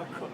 Tako.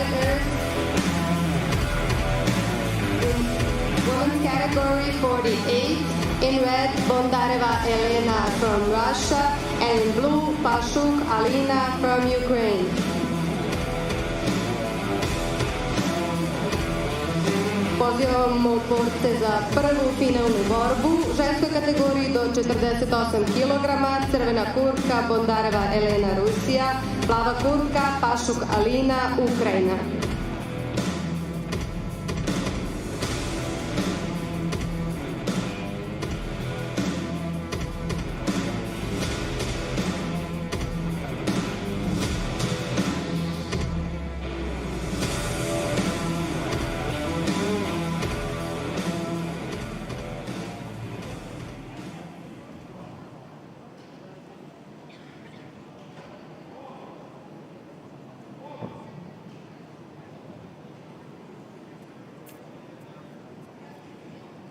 fighters. In women's category 48, in red, Bondareva Elena from Russia, and in blue, Pashuk Alina from Ukraine. Pozivamo borce za prvu finalnu borbu. U ženskoj kategoriji do 48 kg, crvena kurtka Bondareva Elena Rusija, plava kurtka Pašuk Alina Ukrajina.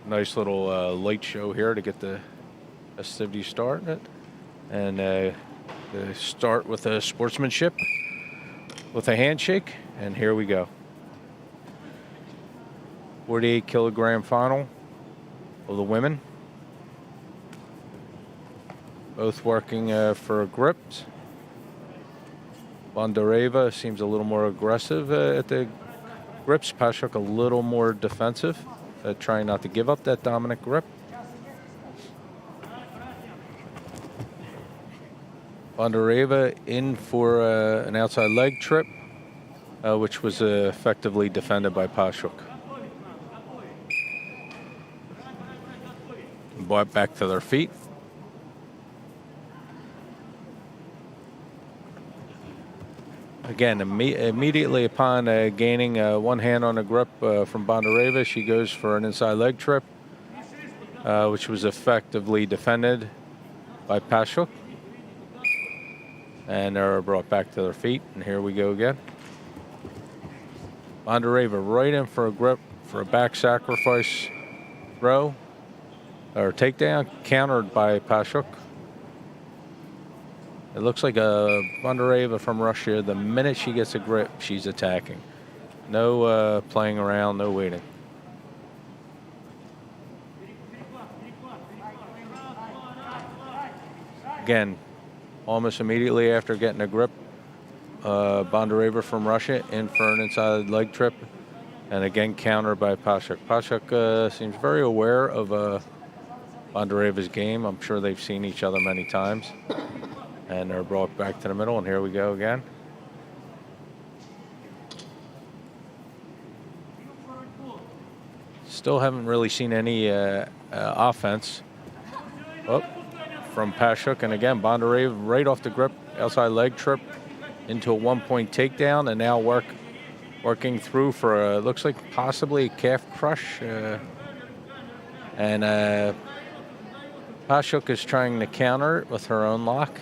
Nice little light show here to get the festivities started. And they start with a sportsmanship with a handshake. And here we go. 48 kilogram final of the women. Both working for grips. Bondareva seems a little more aggressive at the grips. Pashuk a little more defensive. Trying not to give up that dominant grip. Bondareva in for an outside leg trip, which was effectively defended by Pashuk. Brought back to their feet. Again, immediately upon gaining one hand on the grip from Bondareva, she goes for an inside leg trip, which was effectively defended by Pashuk. And they're brought back to their feet, and here we go again. Bondareva right in for a grip for a back sacrifice throw, or takedown, countered by Pashuk. It looks like a Bondareva from Russia. The minute she gets a grip, she's attacking. No playing around, no waiting. Again, almost immediately after getting a grip, Bondareva from Russia in for an inside leg trip. And again, countered by Pashuk. Pashuk seems very aware of Bondareva's game. I'm sure they've seen each other many times. And they're brought back to the middle, and here we go again. Still haven't really seen any offense from Pashuk. And again, Bondareva right off the grip, outside leg trip into a one-point takedown, and now working through for looks like possibly a calf crush. And Pashuk is trying to counter it with her own lock.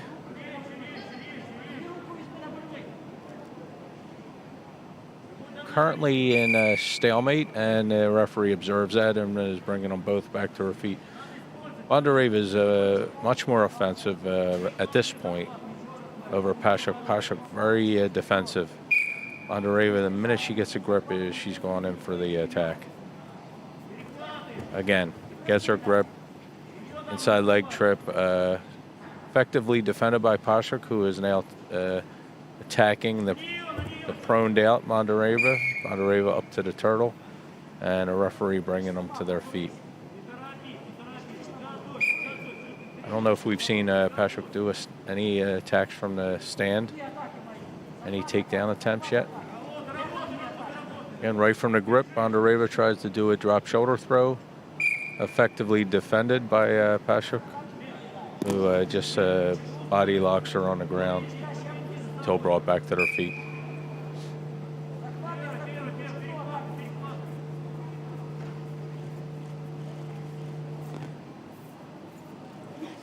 Currently in a stalemate, and the referee observes that and is bringing them both back to her feet. Bondareva is much more offensive at this point over Pashuk. Pashuk very defensive. Bondareva, the minute she gets a grip, she's going in for the attack. Again, gets her grip, inside leg trip, effectively defended by Pashuk, who is now attacking the proned out Bondareva. Bondareva up to the turtle, and a referee bringing them to their feet. I don't know if we've seen Pashuk do any attacks from the stand, any takedown attempts yet. Again, right from the grip, Bondareva tries to do a drop shoulder throw, effectively defended by Pashuk, who just body locks her on the ground until brought back to their feet.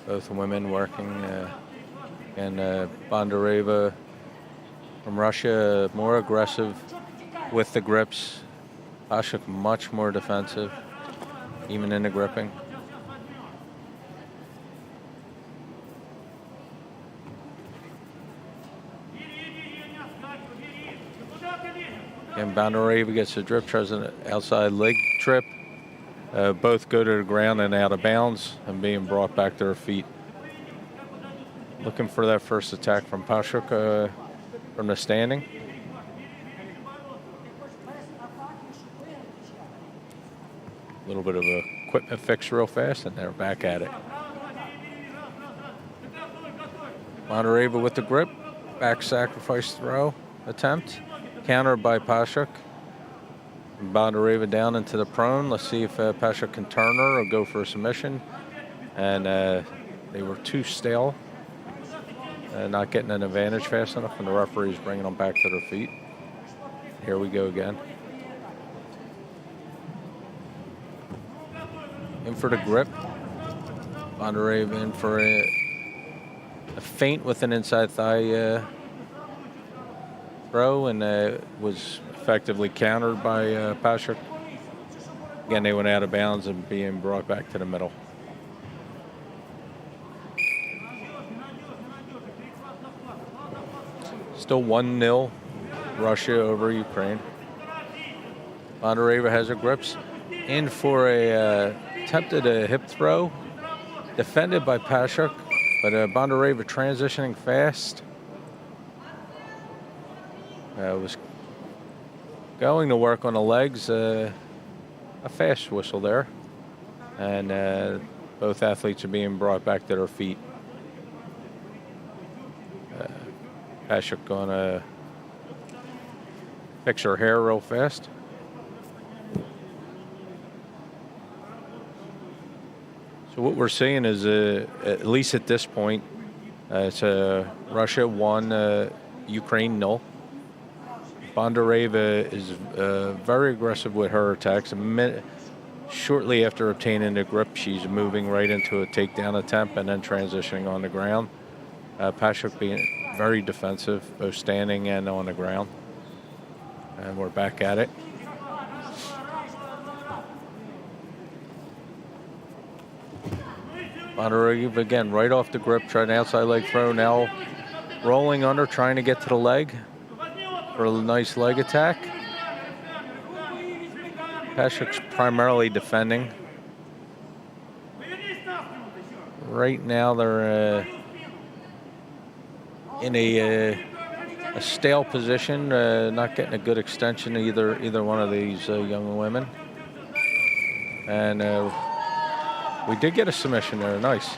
Both women working, and Bondareva from Russia more aggressive with the grips. Pashuk much more defensive, even in the gripping. And Bondareva gets a drip, tries an outside leg trip. Both go to the ground and out of bounds and being brought back to their feet. Looking for that first attack from Pashuk from the standing. A little bit of a equipment fix real fast, and they're back at it. Bondareva with the grip, back sacrifice throw attempt, countered by Pashuk. Bondareva down into the prone. Let's see if Pashuk can turn her or go for a submission. And they were too stale, not getting an advantage fast enough, and the referee's bringing them back to their feet. Here we go again. In for the grip. Bondareva in for a feint with an inside thigh throw, and was effectively countered by Pashuk. Again, they went out of bounds and being brought back to the middle. Still 1-0 Russia over Ukraine. Bondareva has her grips. In for a attempted a hip throw, defended by Pashuk, but Bondareva transitioning fast. Was going to work on the legs, a fast whistle there. And both athletes are being brought back to their feet. Pashuk gonna fix her hair real fast. So what we're seeing is, at least at this point, it's Russia 1, Ukraine 0. Bondareva is very aggressive with her attacks. Shortly after obtaining the grip, she's moving right into a takedown attempt and then transitioning on the ground. Pashuk being very defensive, both standing and on the ground. And we're back at it. Bondareva again, right off the grip, trying an outside leg throw. Now rolling under, trying to get to the leg for a nice leg attack. Pashuk's primarily defending. Right now they're in a stale position, not getting a good extension either one of these young women. And we did get a submission there, nice.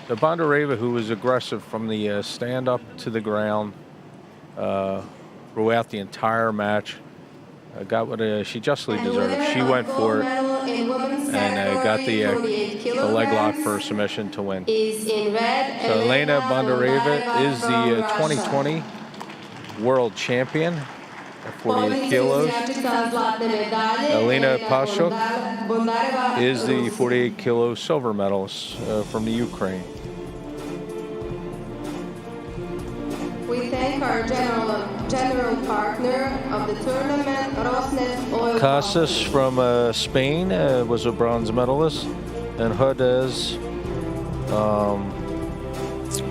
So Bondareva, who was aggressive from the stand up to the ground throughout the entire match, got what she justly deserved. She went for it and got the leg lock for a submission to win. So Elena Bondareva is the 2020 world champion at 48 kilos. Elena Pashuk is the 48 kilo silver medalist from the Ukraine. We thank our general partner of the tournament, Rosneft Oil. Casas from Spain was a bronze medalist, and Herdez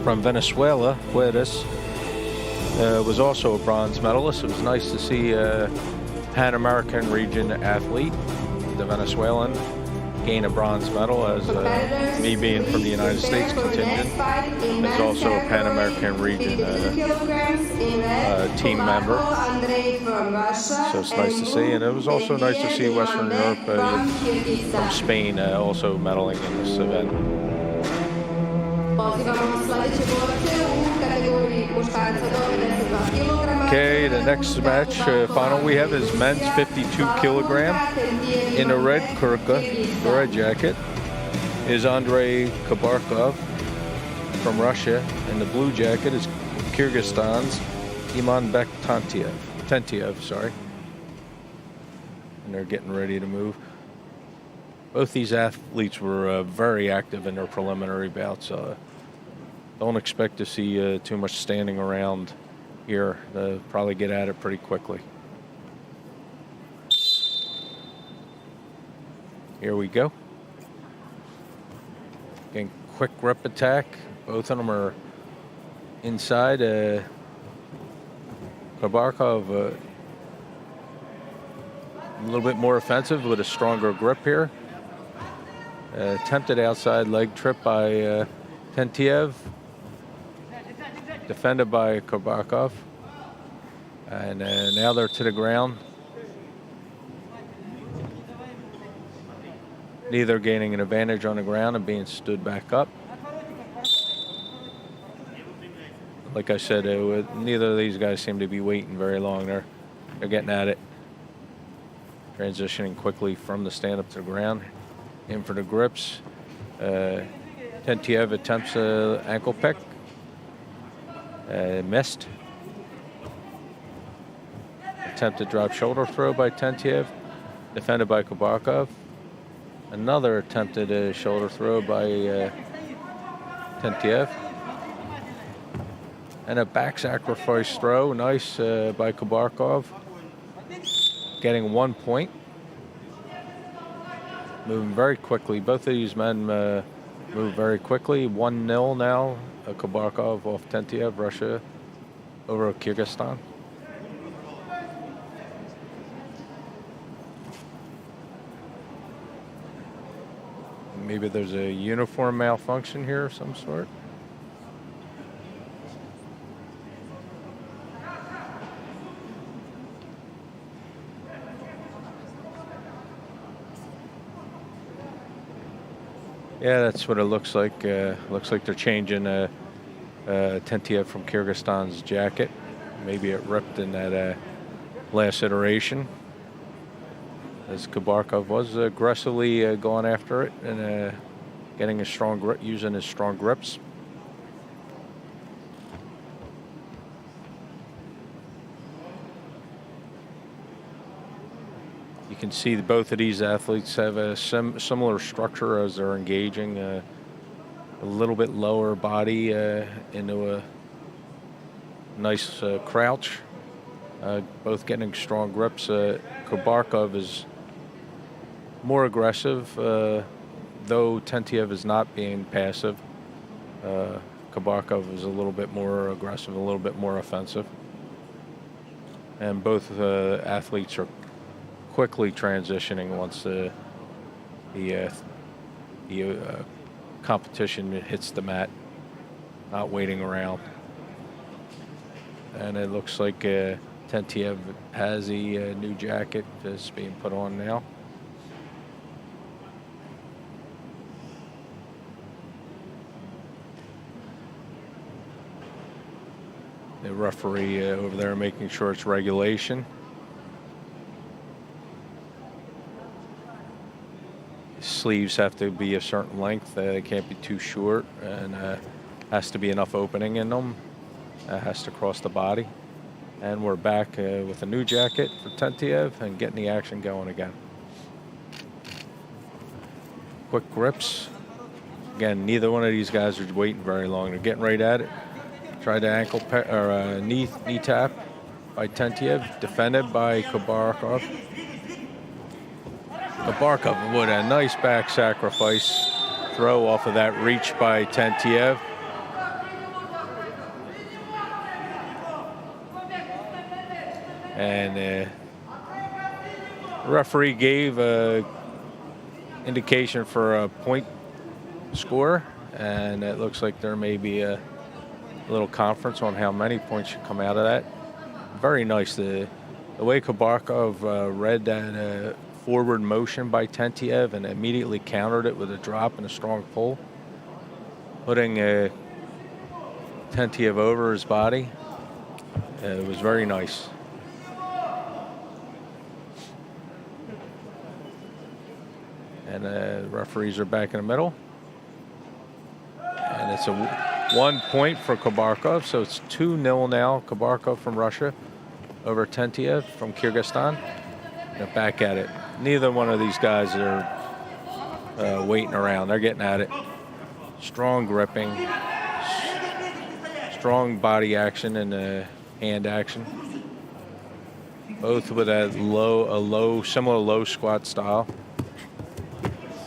from Venezuela, Juarez, was also a bronze medalist. It was nice to see a Pan-American region athlete, the Venezuelan, gain a bronze medal, as me being from the United States contingent is also a Pan-American region team member. So it's nice to see, and it was also nice to see Western Europe from Spain also medaling in this event. Okay, the next match final we have is men's 52 kilogram. In the red kurtka, the red jacket, is Andrei Kabarkov from Russia. And the blue jacket is Kyrgyzstan's Imanbek Tentiev, sorry. And they're getting ready to move. Both these athletes were very active in their preliminary bouts. Don't expect to see too much standing around here. They'll probably get at it pretty quickly. Here we go. Again, quick grip attack. Both of them are inside. Kabarkov a little bit more offensive with a stronger grip here. Attempted outside leg trip by Tentiev. Defended by Kabakov. And now they're to the ground. Neither gaining an advantage on the ground and being stood back up. Like I said, neither of these guys seem to be waiting very long. They're getting at it. Transitioning quickly from the stand-up to the ground. In for the grips. Tentiev attempts an ankle pick. Missed. Attempted drop shoulder throw by Tentiev. Defended by Kabakov. Another attempted shoulder throw by Tentiev. And a back sacrifice throw. Nice by Kabarkov. Getting 1 point. Moving very quickly. Both of these men move very quickly. 1-0 now. Kabarkov off Tentiev, Russia over Kyrgyzstan. Maybe there's a uniform malfunction here of some sort. Yeah, that's what it looks like. Looks like they're changing Tentiev from Kyrgyzstan's jacket. Maybe it ripped in that last iteration. As Kabarkov was aggressively going after it and getting a strong grip, using his strong grips. You can see that both of these athletes have a similar structure as they're engaging. A little bit lower body into a nice crouch. Both getting strong grips. Kabarkov is more aggressive, though Tentiev is not being passive. Kabarkov is a little bit more aggressive, a little bit more offensive. And both athletes are quickly transitioning once the competition hits the mat, not waiting around. And it looks like Tentiev has a new jacket that's being put on now. The referee over there making sure it's regulation. Sleeves have to be a certain length. They can't be too short, and has to be enough opening in them. Has to cross the body. And we're back with a new jacket for Tentiev and getting the action going again. Quick grips. Again, neither one of these guys are waiting very long. They're getting right at it. Tried to ankle or knee tap by Tentiev, defended by Kabarkov. Kabarkov with a nice back sacrifice throw off of that reach by Tentiev. And the referee gave an indication for a point score, and it looks like there may be a little conference on how many points should come out of that. Very nice. The way Kabarkov read that forward motion by Tentiev and immediately countered it with a drop and a strong pull, putting Tentiev over his body. It was very nice. And the referees are back in the middle. And it's a 1 point for Kabarkov, so it's 2-0 now. Kabarkov from Russia over Tentiev from Kyrgyzstan. They're back at it. Neither one of these guys are waiting around. They're getting at it. Strong gripping, strong body action and hand action. Both with a similar low squat style.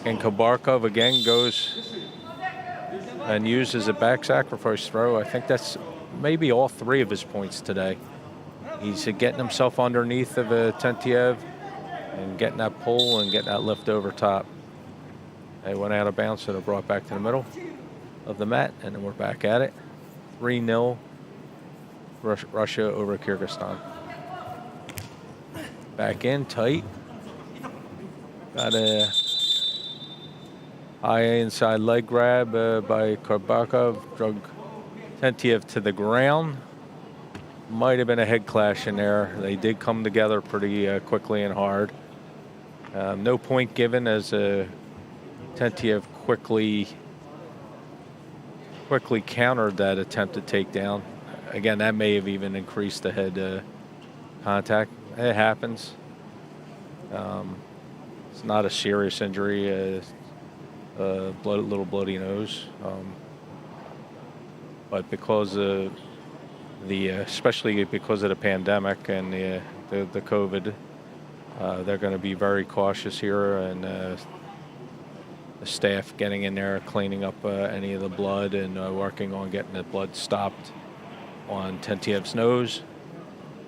And Kabarkov again goes and uses a back sacrifice throw. I think that's maybe all three of his points today. He's getting himself underneath of Tentiev and getting that pull and getting that lift over top. They went out of bounds, so they're brought back to the middle of the mat, and then we're back at it. 3-0 Russia over Kyrgyzstan. Back in, tight. Got a high inside leg grab by Korbakov, drug Tentiev to the ground. Might have been a head clash in there. They did come together pretty quickly and hard. No point given as Tentiev quickly countered that attempted takedown. Again, that may have even increased the head contact. It happens. It's not a serious injury, little bloody nose. But because of especially because of the pandemic and the COVID, they're going to be very cautious here, and the staff getting in there, cleaning up any of the blood, and working on getting the blood stopped on Tentiev's nose.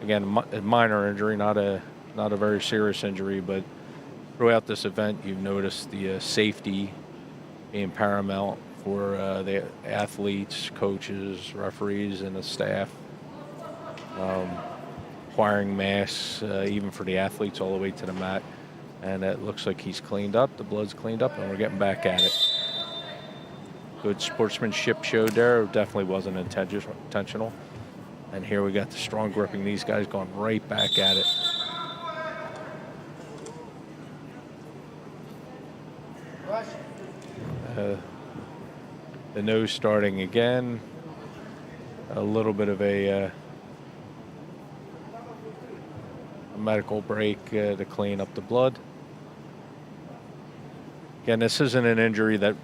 Again, a minor injury, not a very serious injury, but throughout this event, you've noticed the safety being paramount for the athletes, coaches, referees, and the staff. Requiring masks, even for the athletes, all the way to the mat. And it looks like he's cleaned up, the blood's cleaned up, and we're getting back at it. Good sportsmanship showed there. It definitely wasn't intentional. And here we got the strong gripping. These guys going right back at it. The nose starting again. A little bit of a medical break to clean up the blood. Again, this isn't an injury that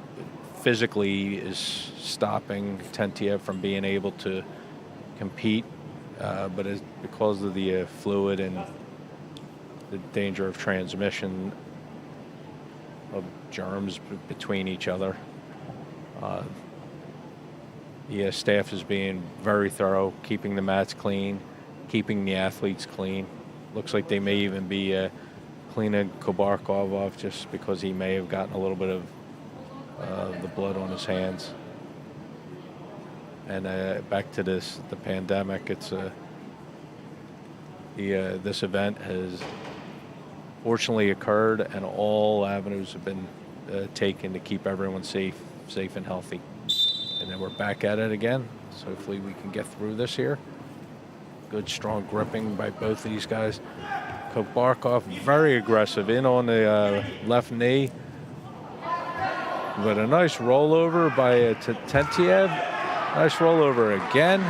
physically is stopping Tentiev from being able to compete, but it's because of the fluid and the danger of transmission of germs between each other. The staff is being very thorough, keeping the mats clean, keeping the athletes clean. Looks like they may even be cleaning Kobarkov off just because he may have gotten a little bit of the blood on his hands. And back to the pandemic, it's this event has fortunately occurred, and all avenues have been taken to keep everyone safe and healthy. And then we're back at it again. So hopefully we can get through this here. Good, strong gripping by both of these guys. Kobarkov, very aggressive, in on the left knee. But a nice rollover by Tentiev. Nice rollover again.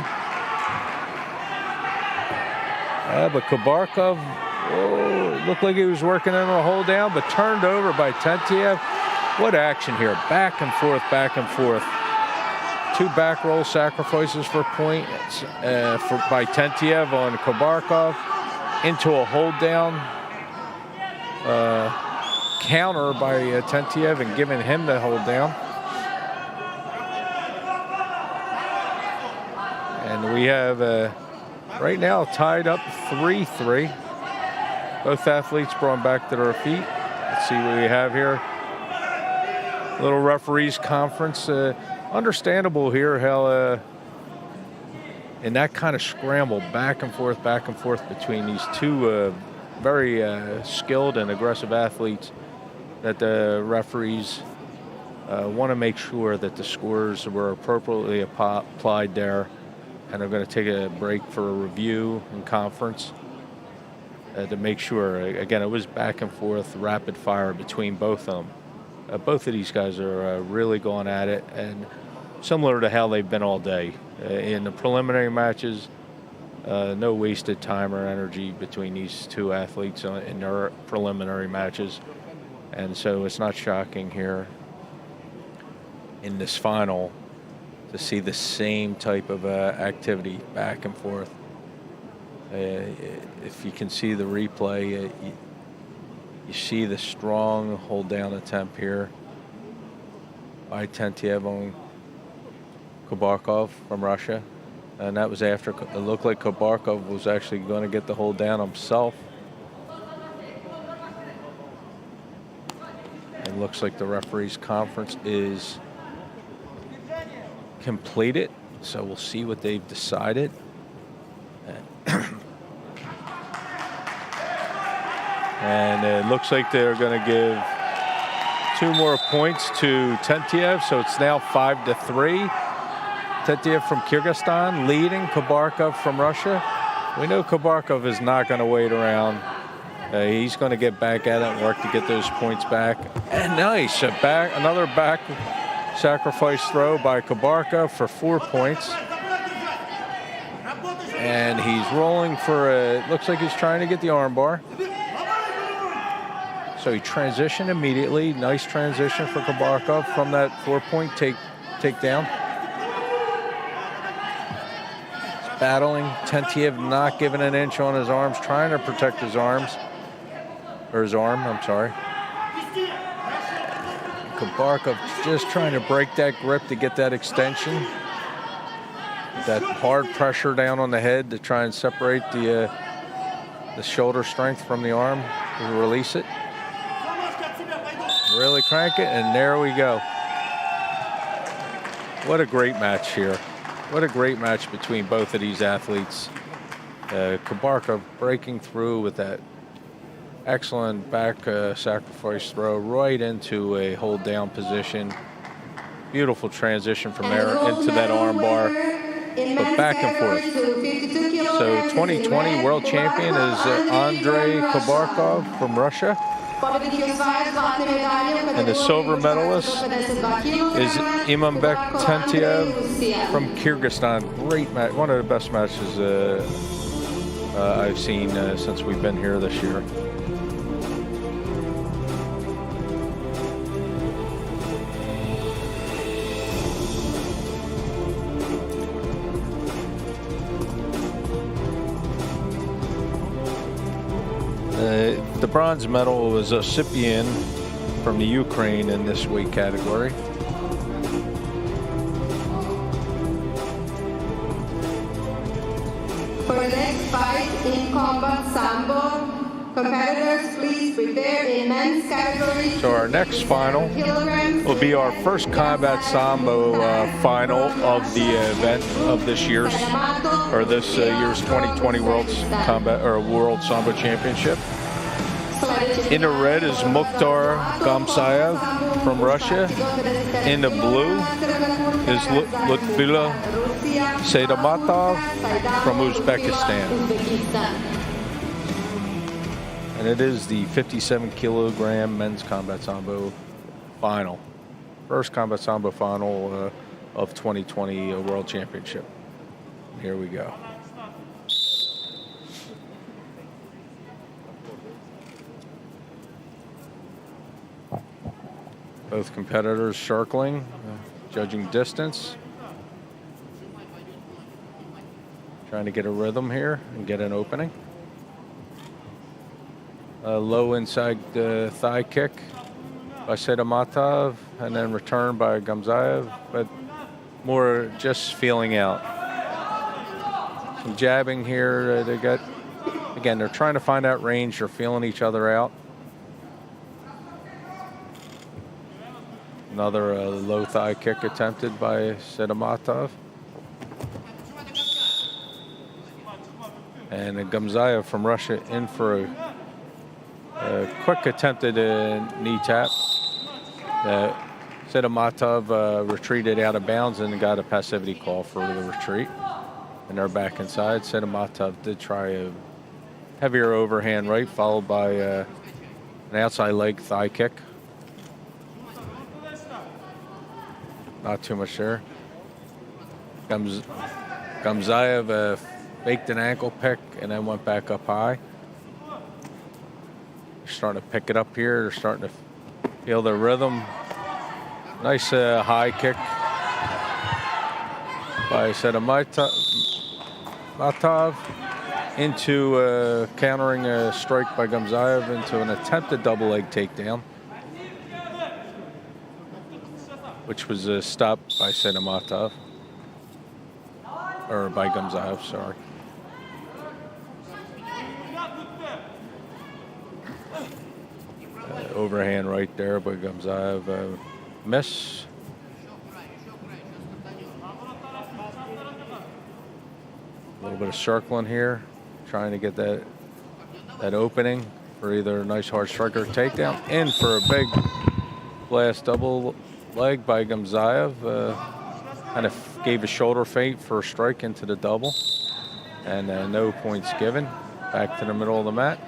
But Kobarkov, looked like he was working in a hold down, but turned over by Tentiev. What action here, back and forth, back and forth. 2 back roll sacrifices for points by Tentiev on Kobarkov, into a hold down. Counter by Tentiev and giving him the hold down. And we have right now tied up 3-3. Both athletes brought back to their feet. Let's see what we have here. Little referees conference. Understandable here how in that kind of scramble back and forth between these two very skilled and aggressive athletes, that the referees want to make sure that the scores were appropriately applied there, and they're going to take a break for a review and conference to make sure. Again, it was back and forth, rapid fire between both of them. Both of these guys are really going at it, and similar to how they've been all day. In the preliminary matches, no wasted time or energy between these two athletes in their preliminary matches. And so it's not shocking here in this final to see the same type of activity back and forth. If you can see the replay, you see the strong hold down attempt here by Tentiev on Kobarkov from Russia. And that was after it looked like Kobarkov was actually going to get the hold down himself. It looks like the referees conference is completed, so we'll see what they've decided. And it looks like they're going to give 2 more points to Tentiev, so it's now 5-3. Tentiev from Kyrgyzstan leading Kabarkov from Russia. We know Kabarkov is not going to wait around. He's going to get back at it and work to get those points back. And nice, another back sacrifice throw by Kabarkov for 4 points. And he's rolling for it looks like he's trying to get the armbar. So he transitioned immediately. Nice transition for Kabarkov from that 4-point takedown. He's battling. Tentiev not giving an inch on his arms, trying to protect his arms. Or his arm, I'm sorry. Kabarkov just trying to break that grip to get that extension. That hard pressure down on the head to try and separate the shoulder strength from the arm to release it. Really crank it, and there we go. What a great match here. What a great match between both of these athletes. Kabarkov breaking through with that excellent back sacrifice throw right into a hold down position. Beautiful transition from there into that arm bar, but back and forth. So 2020 world champion is Andrei Kabarkov from Russia. And the silver medalist is Imambek Tentiev from Kyrgyzstan. Great match, one of the best matches I've seen since we've been here this year. The bronze medal was Osipyan from the Ukraine in this weight category. For the next fight in combat sambo, competitors please prepare in men's category. So our next final will be our first combat sambo final of the event of this year's 2020 World Sambo Championship. In the red is Mukhtar Gamsayev from Russia. In the blue is Lyudmila Saidamatov from Uzbekistan. And it is the 57-kilogram men's combat sambo final. First combat sambo final of 2020 World Championship. Here we go. Both competitors circling, judging distance. Trying to get a rhythm here and get an opening. A low inside thigh kick by Saidamatov, and then return by Gamsayev, but more just feeling out. Some jabbing here. They got, again, they're trying to find that range. They're feeling each other out. Another low thigh kick attempted by Saidamatov. And Gamsayev from Russia in for a quick attempted knee tap. Saidamatov retreated out of bounds and got a passivity call for the retreat. And they're back inside. Saidamatov did try a heavier overhand right, followed by an outside leg thigh kick. Not too much there. Gamsayev faked an ankle pick and then went back up high. They're starting to pick it up here. They're starting to feel their rhythm. Nice high kick by Saidamatov into countering a strike by Gamsayev into an attempted double leg takedown, which was stopped by Saidamatov, or by Gamsayev, sorry. overhand right there by Gamzayev. Miss. A little bit of circling here, trying to get that opening for either a nice hard strike or takedown. In for a big blast double leg by Gamzayev. Kind of gave a shoulder feint for a strike into the double. And no points given. Back to the middle of the mat.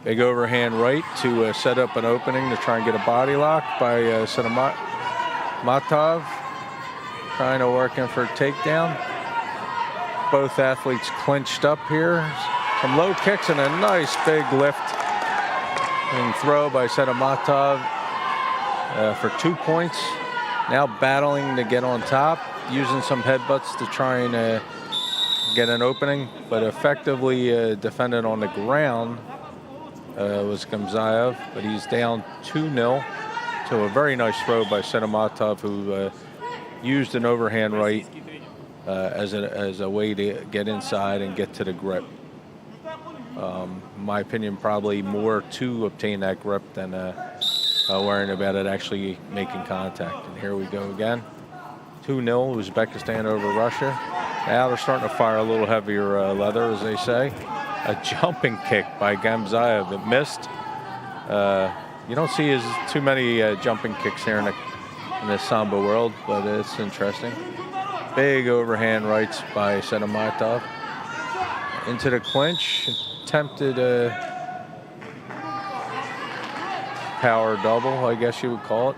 Big overhand right to set up an opening to try and get a body lock by Sedamatov. Trying to work in for a takedown. Both athletes clinched up here. Some low kicks and a nice big lift and throw by Sedamatov for 2 points. Now battling to get on top, using some headbutts to try and get an opening, but effectively defended on the ground was Gamzayev, but he's down 2-0 to a very nice throw by Sedamatov, who used an overhand right as a way to get inside and get to the grip. In my opinion, probably more to obtain that grip than worrying about it actually making contact. And here we go again. 2-0, Uzbekistan over Russia. Now they're starting to fire a little heavier leather, as they say. A jumping kick by Gamzayev that missed. You don't see too many jumping kicks here in the sambo world, but it's interesting. Big overhand rights by Sedamatov. Into the clinch, attempted a power double, I guess you would call it,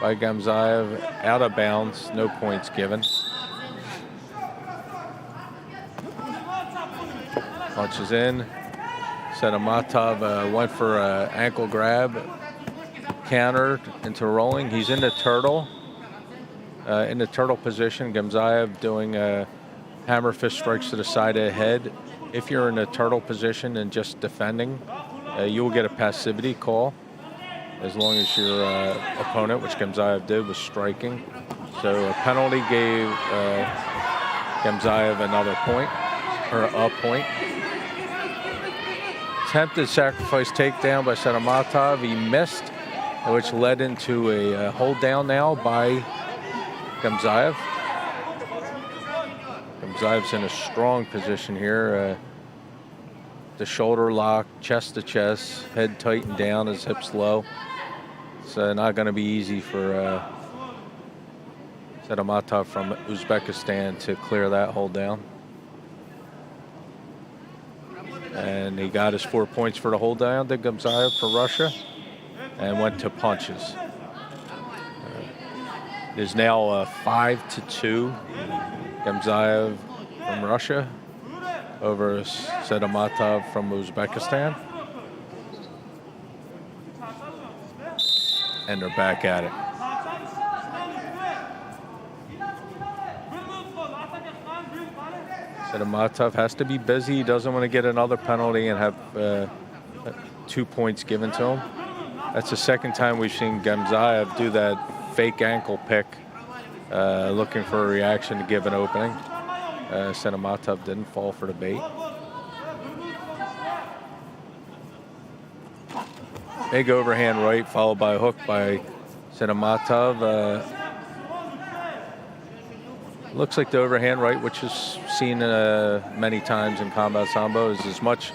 by Gamzayev. Out of bounds, no points given. Punches in. Sedamatov went for an ankle grab, countered into rolling. He's in the turtle position. Gamzayev doing hammer fist strikes to the side of the head. If you're in a turtle position and just defending, you will get a passivity call as long as your opponent, which Gamzayev did, was striking. So a penalty gave Gamzayev another point, or a point. Attempted sacrifice takedown by Sedamatov. He missed, which led into a hold down now by Gamzayev. Gamzayev's in a strong position here. The shoulder lock, chest to chest, head tightened down, his hips low. It's not going to be easy for Sedamatov from Uzbekistan to clear that hold down. And he got his 4 points for the hold down, did Gamzayev for Russia, and went to punches. It is now 5-2, Gamzayev from Russia over Sedamatov from Uzbekistan. And they're back at it. Sedamatov has to be busy. He doesn't want to get another penalty and have 2 points given to him. That's the second time we've seen Gamzayev do that fake ankle pick, looking for a reaction to give an opening. Sedamatov didn't fall for the bait. Big overhand right followed by a hook by Sedamatov. Looks like the overhand right, which is seen many times in combat sambo, is as much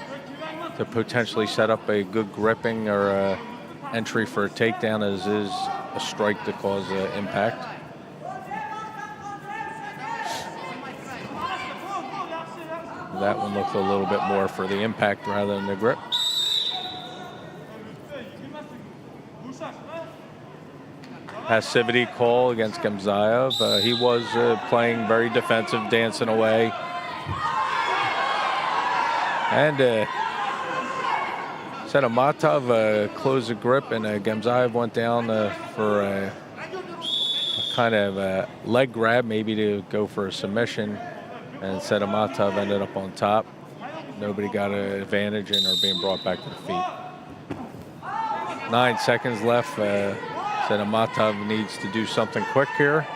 to potentially set up a good gripping or entry for a takedown as is a strike to cause impact. That one looked a little bit more for the impact rather than the grip. Passivity call against Gamzayev. He was playing very defensive, dancing away. And Sedamatov closed the grip, and Gamzayev went down for a kind of a leg grab, maybe to go for a submission. And Sedamatov ended up on top. Nobody got an advantage and are being brought back to the feet. 9 seconds left. Sedamatov needs to do something quick here.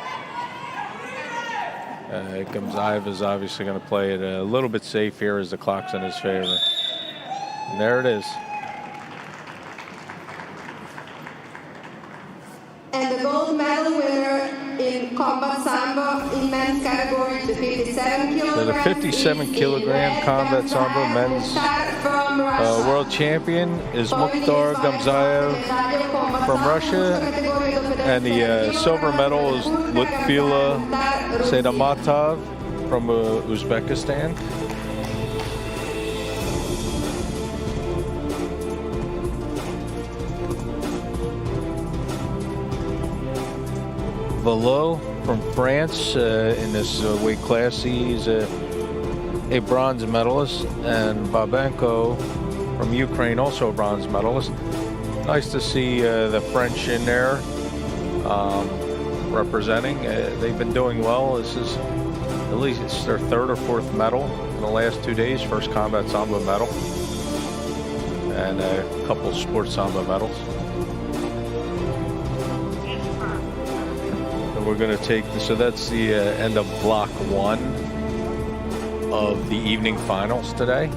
Gamzayev is obviously going to play it a little bit safe here as the clock's in his favor. And there it is. And the gold medal winner in combat sambo in men's category, the 57 kilograms. So the 57 kilogram combat sambo men's world champion is Mukhtar Gamzayev from Russia, and the silver medal is Lutfila Sedamatov from Uzbekistan. Valo from France in this weight class. He's a bronze medalist, and Babenko from Ukraine, also a bronze medalist. Nice to see the French in there representing. They've been doing well. This is at least it's their third or fourth medal in the last 2 days. First combat sambo medal, and a couple sports sambo medals. We're going to take, so that's the end of block 1 of the evening finals today.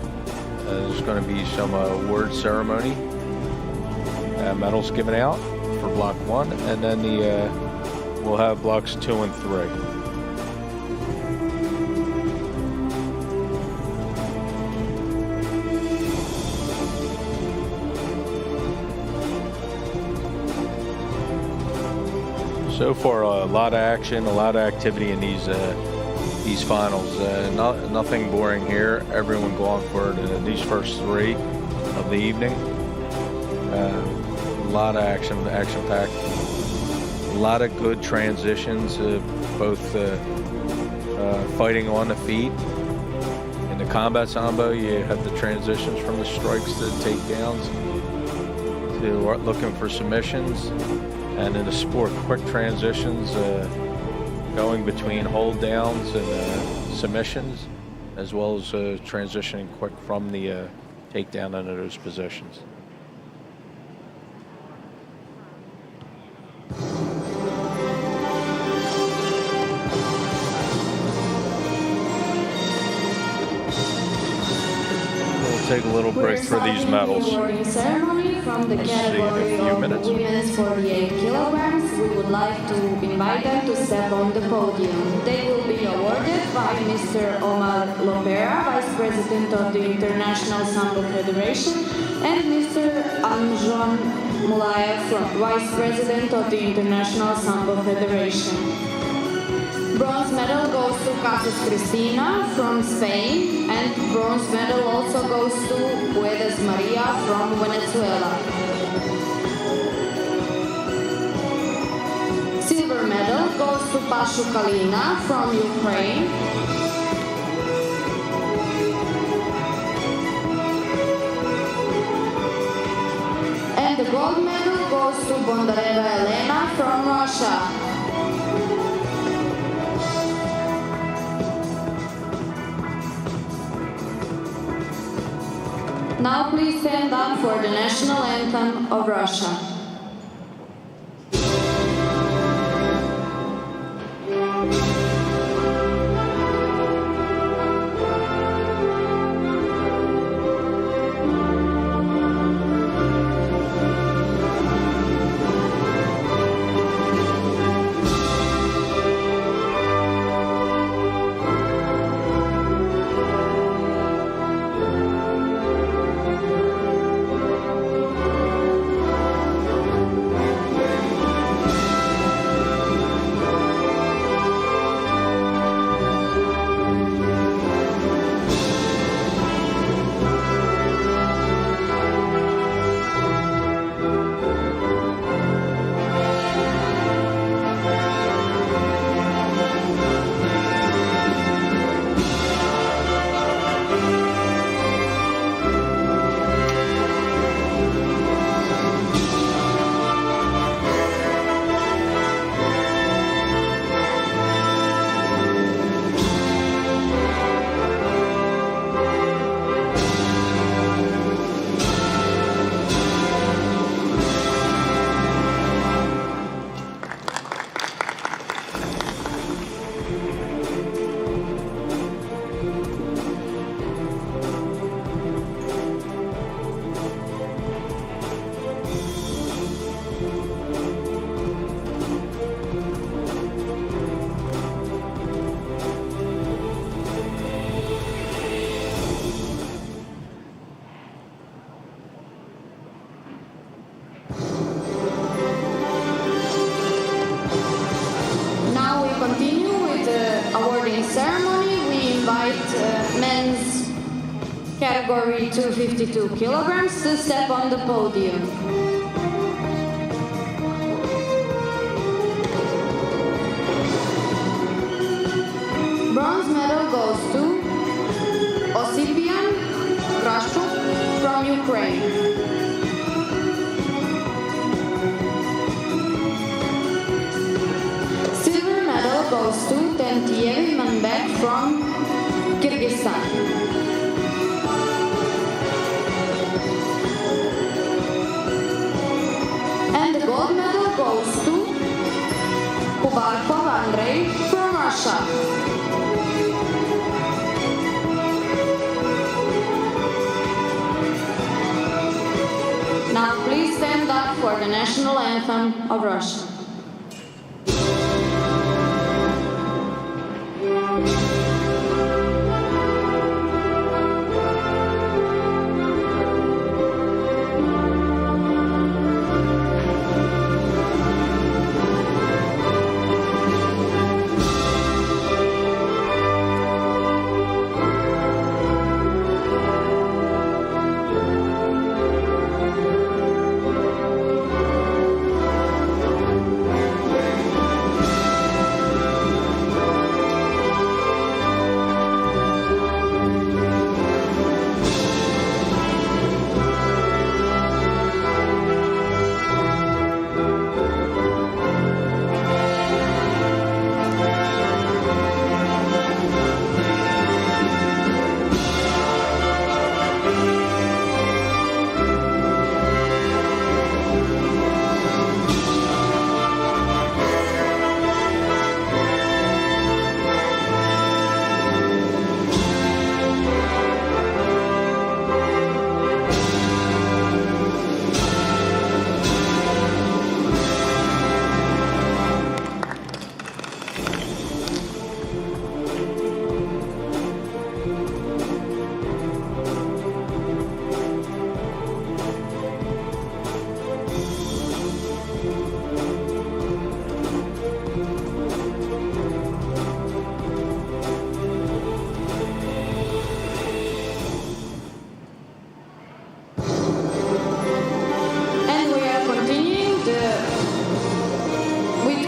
There's going to be some award ceremony, medals given out for block 1, and then we'll have blocks 2 and 3. So far, a lot of action, a lot of activity in these finals. Nothing boring here. Everyone going for it in these first 3 of the evening. A lot of action, action-packed. A lot of good transitions, both fighting on the feet. In the combat sambo, you have the transitions from the strikes to takedowns to looking for submissions. And in the sport, quick transitions going between hold downs and submissions, as well as transitioning quick from the takedown into those positions. We'll take a little break for these medals. From the category of women's 48 kilograms, we would like to invite them to step on the podium. They will be awarded by Mr. Omar Lopera, Vice President of the International Sambo Federation, and Mr. Anjon Mulaev, Vice President of the International Sambo Federation. Bronze medal goes to Casas Cristina from Spain, and bronze medal also goes to Puedes Maria from Venezuela. Silver medal goes to Pashu Kalina from Ukraine. And the gold medal goes to Bondareva Elena from Russia. Now please stand up for the national anthem of Russia. category 252 kilograms to step on the podium. Bronze medal goes to Osipian Grashchuk from Ukraine. Silver medal goes to Tentiev Manbek from Kyrgyzstan. And the gold medal goes to Kubarkov Andrei from Russia. Now please stand up for the national anthem of Russia.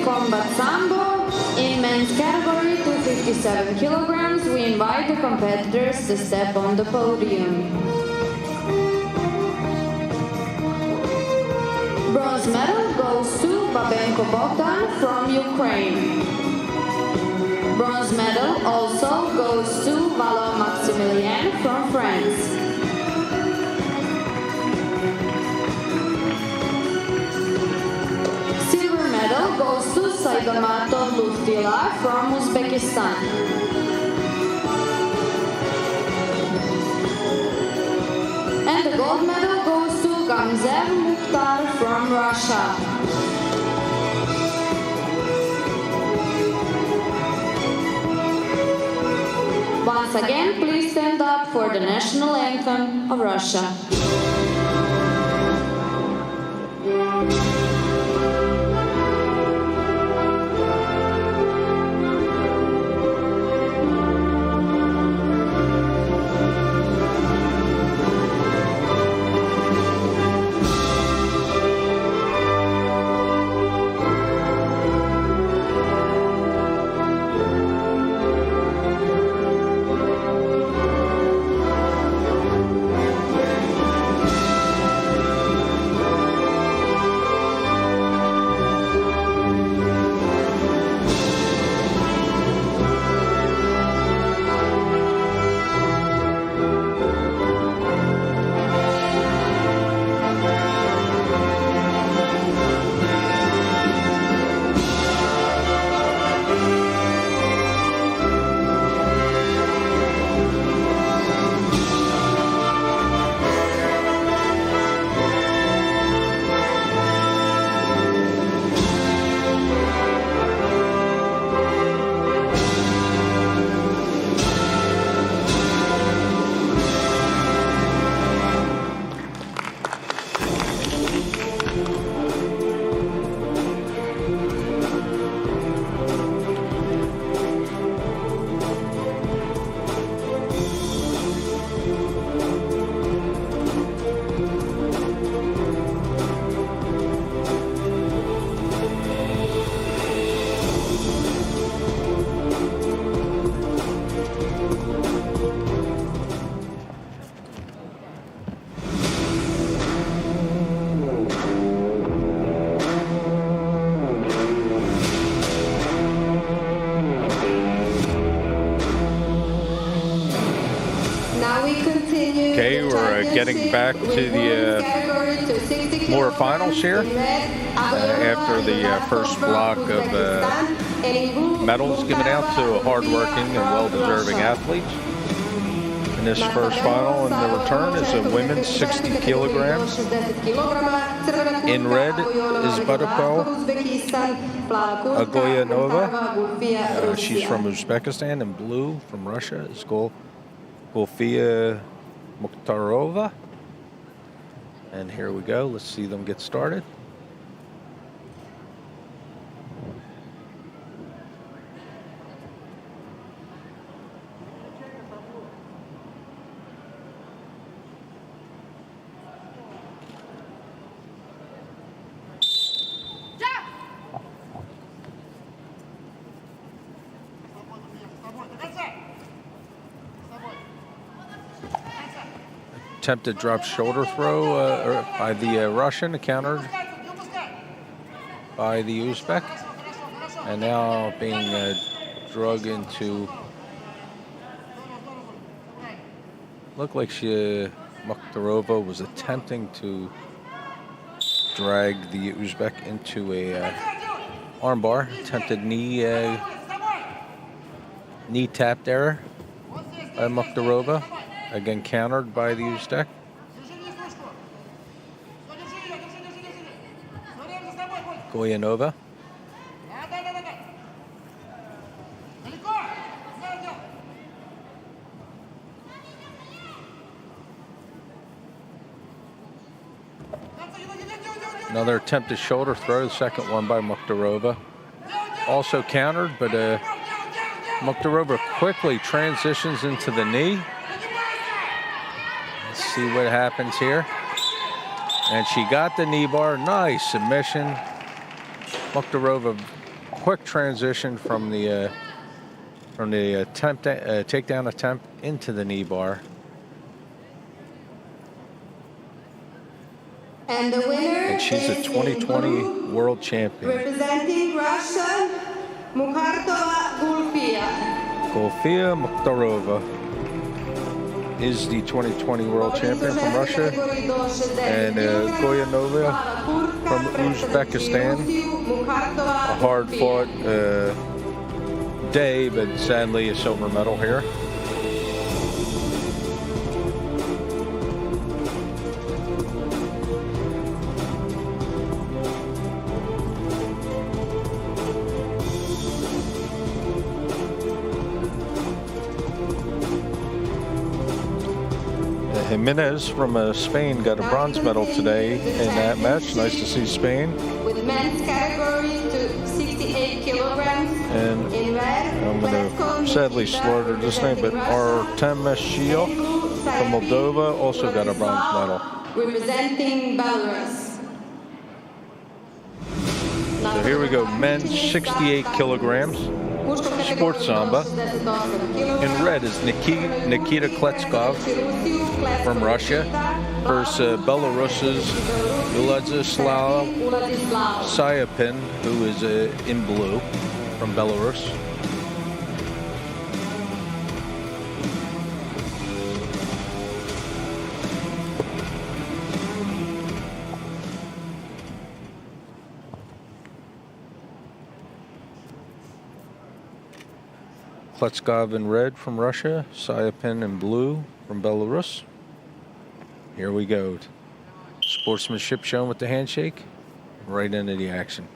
Combat Sambo. In men's category 257 kilograms, we invite the competitors to step on the podium. Bronze medal goes to Babenko Bogdan from Ukraine. Bronze medal also goes to Valo Maximilien from France. Medal goes to Saidamatov Luftila from Uzbekistan. And the gold medal goes to Gamzev Mukhtar from Russia. Once again, please stand up for the national anthem of Russia. Okay, we're getting back to the more finals here after the first block of medals given out to hardworking and well-deserving athletes. In this first final, and the return is a women's 60 kilograms. In red is Budapel Agoyanova. She's from Uzbekistan. In blue from Russia is Golfia Mukhtarova. And here we go. Let's see them get started. Attempted drop shoulder throw by the Russian, countered by the Uzbek, and now being drug into. Looked like Mukhtarova was attempting to drag the Uzbek into a armbar. Attempted knee tapped error by Mukhtarova. Again countered by the Uzbek. Goyanova. Another attempted shoulder throw, the second one by Mukhtarova. Also countered, but Mukhtarova quickly transitions into the knee. See what happens here. And she got the knee bar. Nice submission. Mukhtarova, quick transition from the takedown attempt into the knee bar. And the winner, and she's a 2020 world champion. Representing Russia, Mukhtarova Golfia. Golfia Mukhtarova is the 2020 world champion from Russia, and Goyanova from Uzbekistan. A hard-fought day, but sadly a silver medal here. Jimenez from Spain got a bronze medal today in that match. Nice to see Spain. With men's category to 68 kilograms. And in red, I'm going to sadly slaughter this name, but Artem Meshiok from Moldova also got a bronze medal. Representing Belarus. So here we go, men's 68 kilograms. Sports Samba. In red is Nikita Kletskov from Russia versus Belarus's Vladislav Sayapin, who is in blue from Belarus. Kletskov in red from Russia, Sayapin in blue from Belarus. Here we go. Sportsmanship shown with the handshake, right into the action.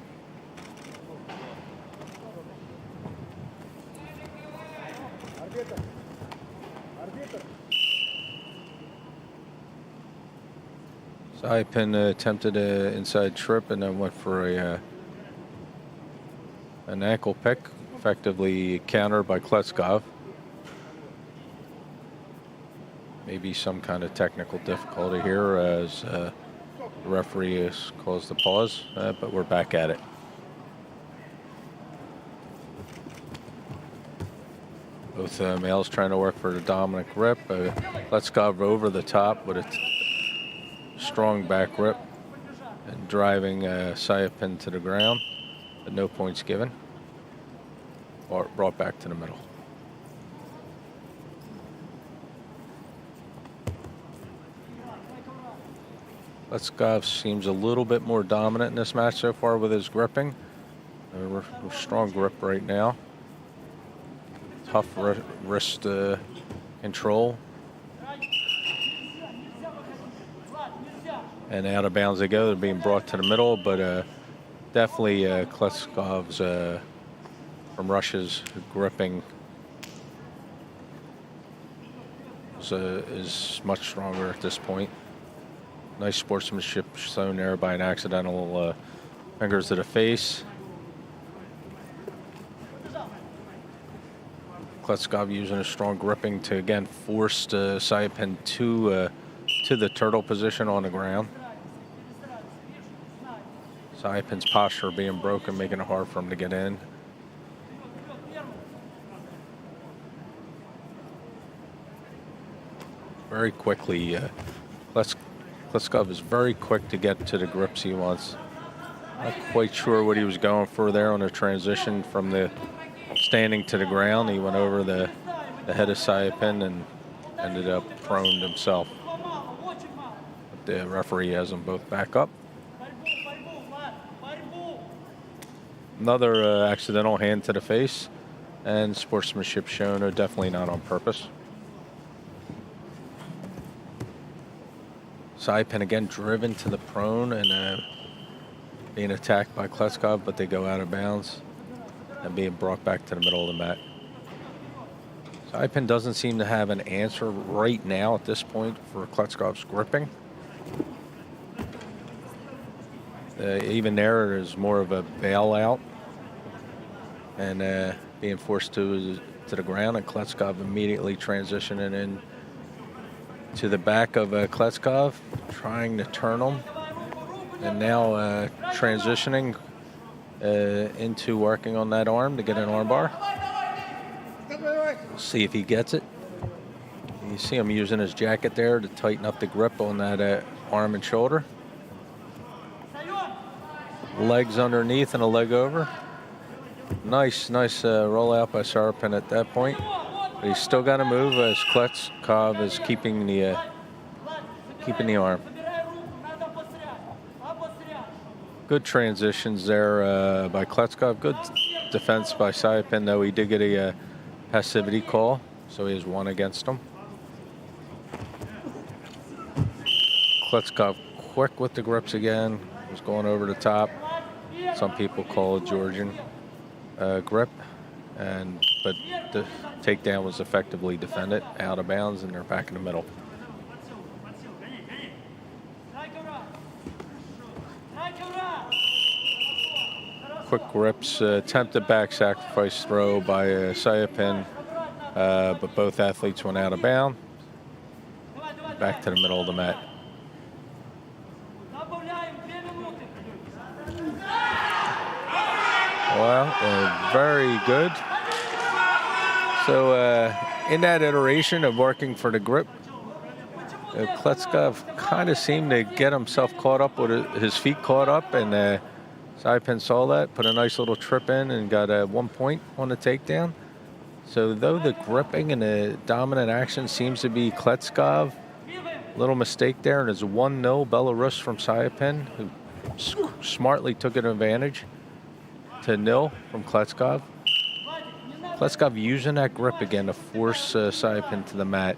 Sayapin attempted an inside trip and then went for an ankle pick. Effectively countered by Kletskov. Maybe some kind of technical difficulty here as the referee has caused the pause, but we're back at it. Both males trying to work for the dominant grip. Kletskov over the top with a strong back grip and driving Sayapin to the ground, but no points given. Or brought back to the middle. Klitschkov seems a little bit more dominant in this match so far with his gripping. Strong grip right now. Tough wrist control. And out of bounds they go. They're being brought to the middle, but definitely Klitschkov's from Russia's gripping is much stronger at this point. Nice sportsmanship shown there by an accidental fingers to the face. Klitschkov using a strong gripping to again force Sayapin to the turtle position on the ground. Sayapin's posture being broken, making it hard for him to get in. Very quickly, Klitschkov is very quick to get to the grips he wants. Not quite sure what he was going for there on the transition from the standing to the ground. He went over the head of Sayapin and ended up prone himself. But the referee has them both back up. Another accidental hand to the face, and sportsmanship shown, definitely not on purpose. Sayapin again driven to the prone and being attacked by Klitschkov, but they go out of bounds and being brought back to the middle of the mat. Sayapin doesn't seem to have an answer right now at this point for Klitschkov's gripping. Even there's more of a bailout and being forced to the ground, and Klitschkov immediately transitioning in to the back of Klitschkov, trying to turn him, and now transitioning into working on that arm to get an armbar. See if he gets it. You see him using his jacket there to tighten up the grip on that arm and shoulder. Legs underneath and a leg over. Nice roll out by Sayapin at that point. But he's still got to move as Klitschkov is keeping the arm. Good transitions there by Klitschkov. Good defense by Sayapin, though he did get a passivity call, so he has one against him. Klitschkov quick with the grips again. He's going over the top. Some people call it Georgian grip, but the takedown was effectively defended, out of bounds, and they're back in the middle. Quick grips, attempted back sacrifice throw by Sayapin, but both athletes went out of bounds. Back to the middle of the mat. Well, very good. So in that iteration of working for the grip, Klitschkov kind of seemed to get himself caught up with his feet caught up, and Sayapin saw that, put a nice little trip in, and got 1 point on the takedown. So though the gripping and the dominant action seems to be Klitschkov, little mistake there, and it's 1-0 Belarus from Sayapin, who smartly took an advantage to 0 from Klitschkov. Klitschkov using that grip again to force Sayapin to the mat.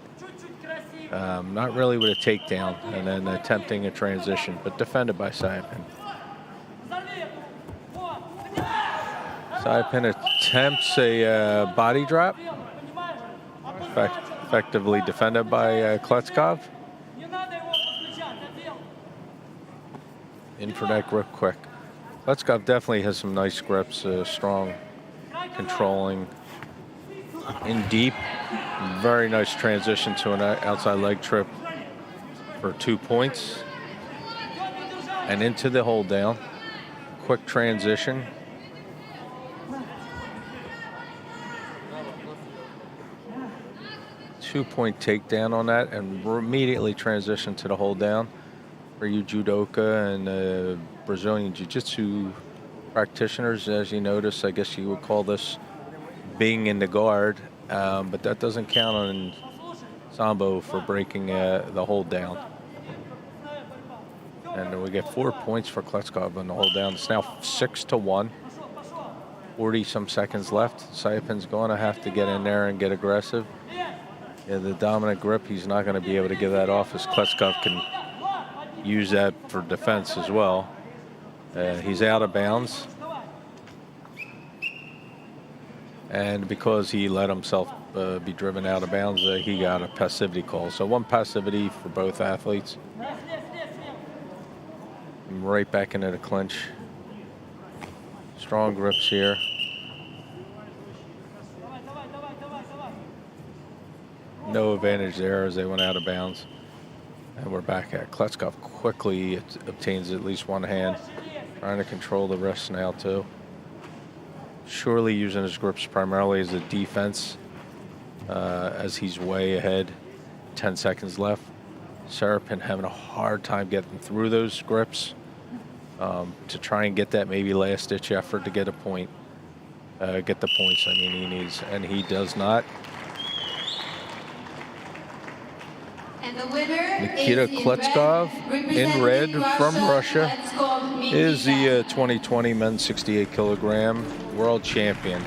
Not really with a takedown, and then attempting a transition, but defended by Sayapin. Sayapin attempts a body drop, effectively defended by Klitschkov. In for that grip quick. Klitschkov definitely has some nice grips, strong, controlling, in deep. Very nice transition to an outside leg trip for 2 points. And into the hold down. Quick transition. Two-point takedown on that, and immediately transition to the hold down. For you judoka and Brazilian jiu-jitsu practitioners, as you notice, I guess you would call this being in the guard, but that doesn't count on sambo for breaking the hold down. And we get 4 points for Klitschkov on the hold down. It's now 6-1. 40-some seconds left. Sayapin's going to have to get in there and get aggressive. Yeah, the dominant grip, he's not going to be able to give that off, as Klitschkov can use that for defense as well. He's out of bounds. And because he let himself be driven out of bounds, he got a passivity call. So 1 passivity for both athletes. And right back into the clinch. Strong grips here. No advantage there as they went out of bounds. And we're back at Klitschkov. Quickly obtains at least 1 hand. Trying to control the wrists now too. Surely using his grips primarily as a defense as he's way ahead. 10 seconds left. Sarapin having a hard time getting through those grips to try and get that maybe last-ditch effort to get a point. Get the points I mean he needs, and he does not. And the winner Nikita Klitschkov in red from Russia is the 2020 men's 68 kilogram world champion.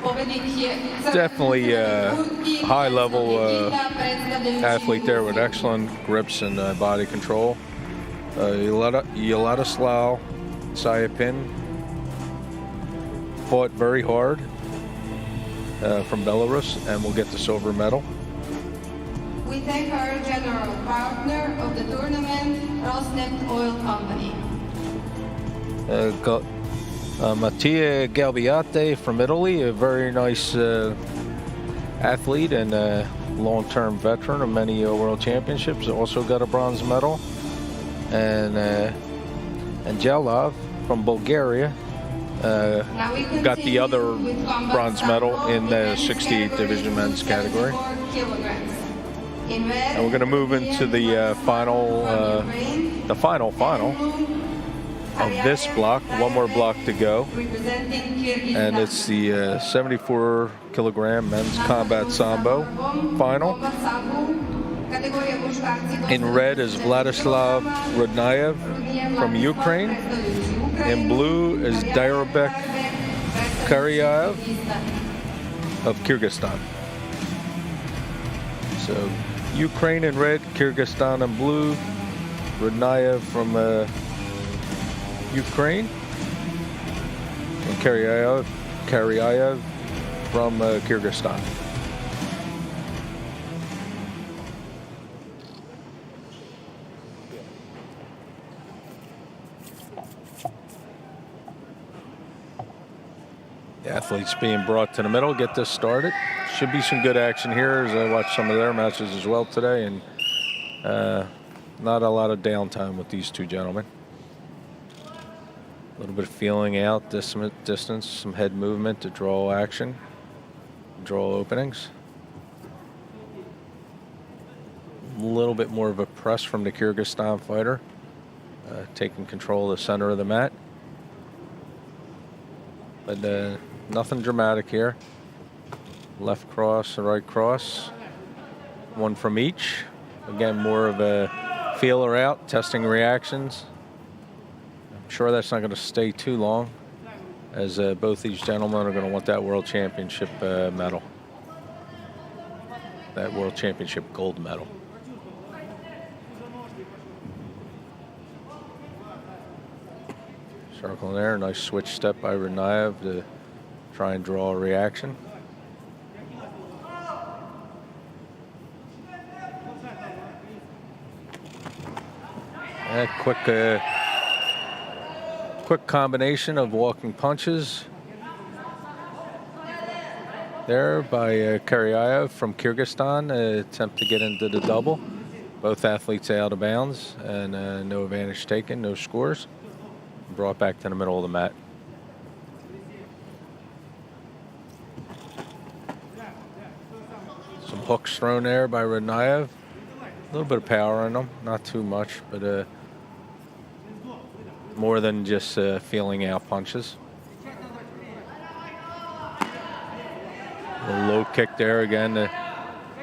Definitely a high-level athlete there with excellent grips and body control. Yeladislav Sayapin fought very hard from Belarus and will get the silver medal. We thank our general partner of the tournament, Rosneft Oil Company. Mattia Galbiate from Italy, a very nice athlete and a long-term veteran of many world championships, also got a bronze medal. And Jelov from Bulgaria got the other bronze medal in the 68 division men's category. And we're going to move into the final of this block. 1 more block to go. And it's the 74 kilogram men's combat sambo final. In red is Vladislav Rudnayev from Ukraine. In blue is Dairbek Karyaev of Kyrgyzstan. So Ukraine in red, Kyrgyzstan in blue, Rudnayev from Ukraine, and Karyaev from Kyrgyzstan. The athletes being brought to the middle, get this started. Should be some good action here as I watch some of their matches as well today, and not a lot of downtime with these two gentlemen. A little bit of feeling out, distance, some head movement to draw action, draw openings. A little bit more of a press from the Kyrgyzstan fighter, taking control of the center of the mat. But nothing dramatic here. Left cross, right cross. 1 from each. Again, more of a feeler out, testing reactions. I'm sure that's not going to stay too long, as both these gentlemen are going to want that World Championship medal. That World Championship gold medal. Circle there, nice switch step by Rudnayev to try and draw a reaction. A quick combination of walking punches there by Karyaev from Kyrgyzstan. Attempt to get into the double. Both athletes out of bounds and no advantage taken, no scores. Brought back to the middle of the mat. Some hooks thrown there by Rudnayev. A little bit of power on them, not too much, but more than just feeling out punches. A low kick there again.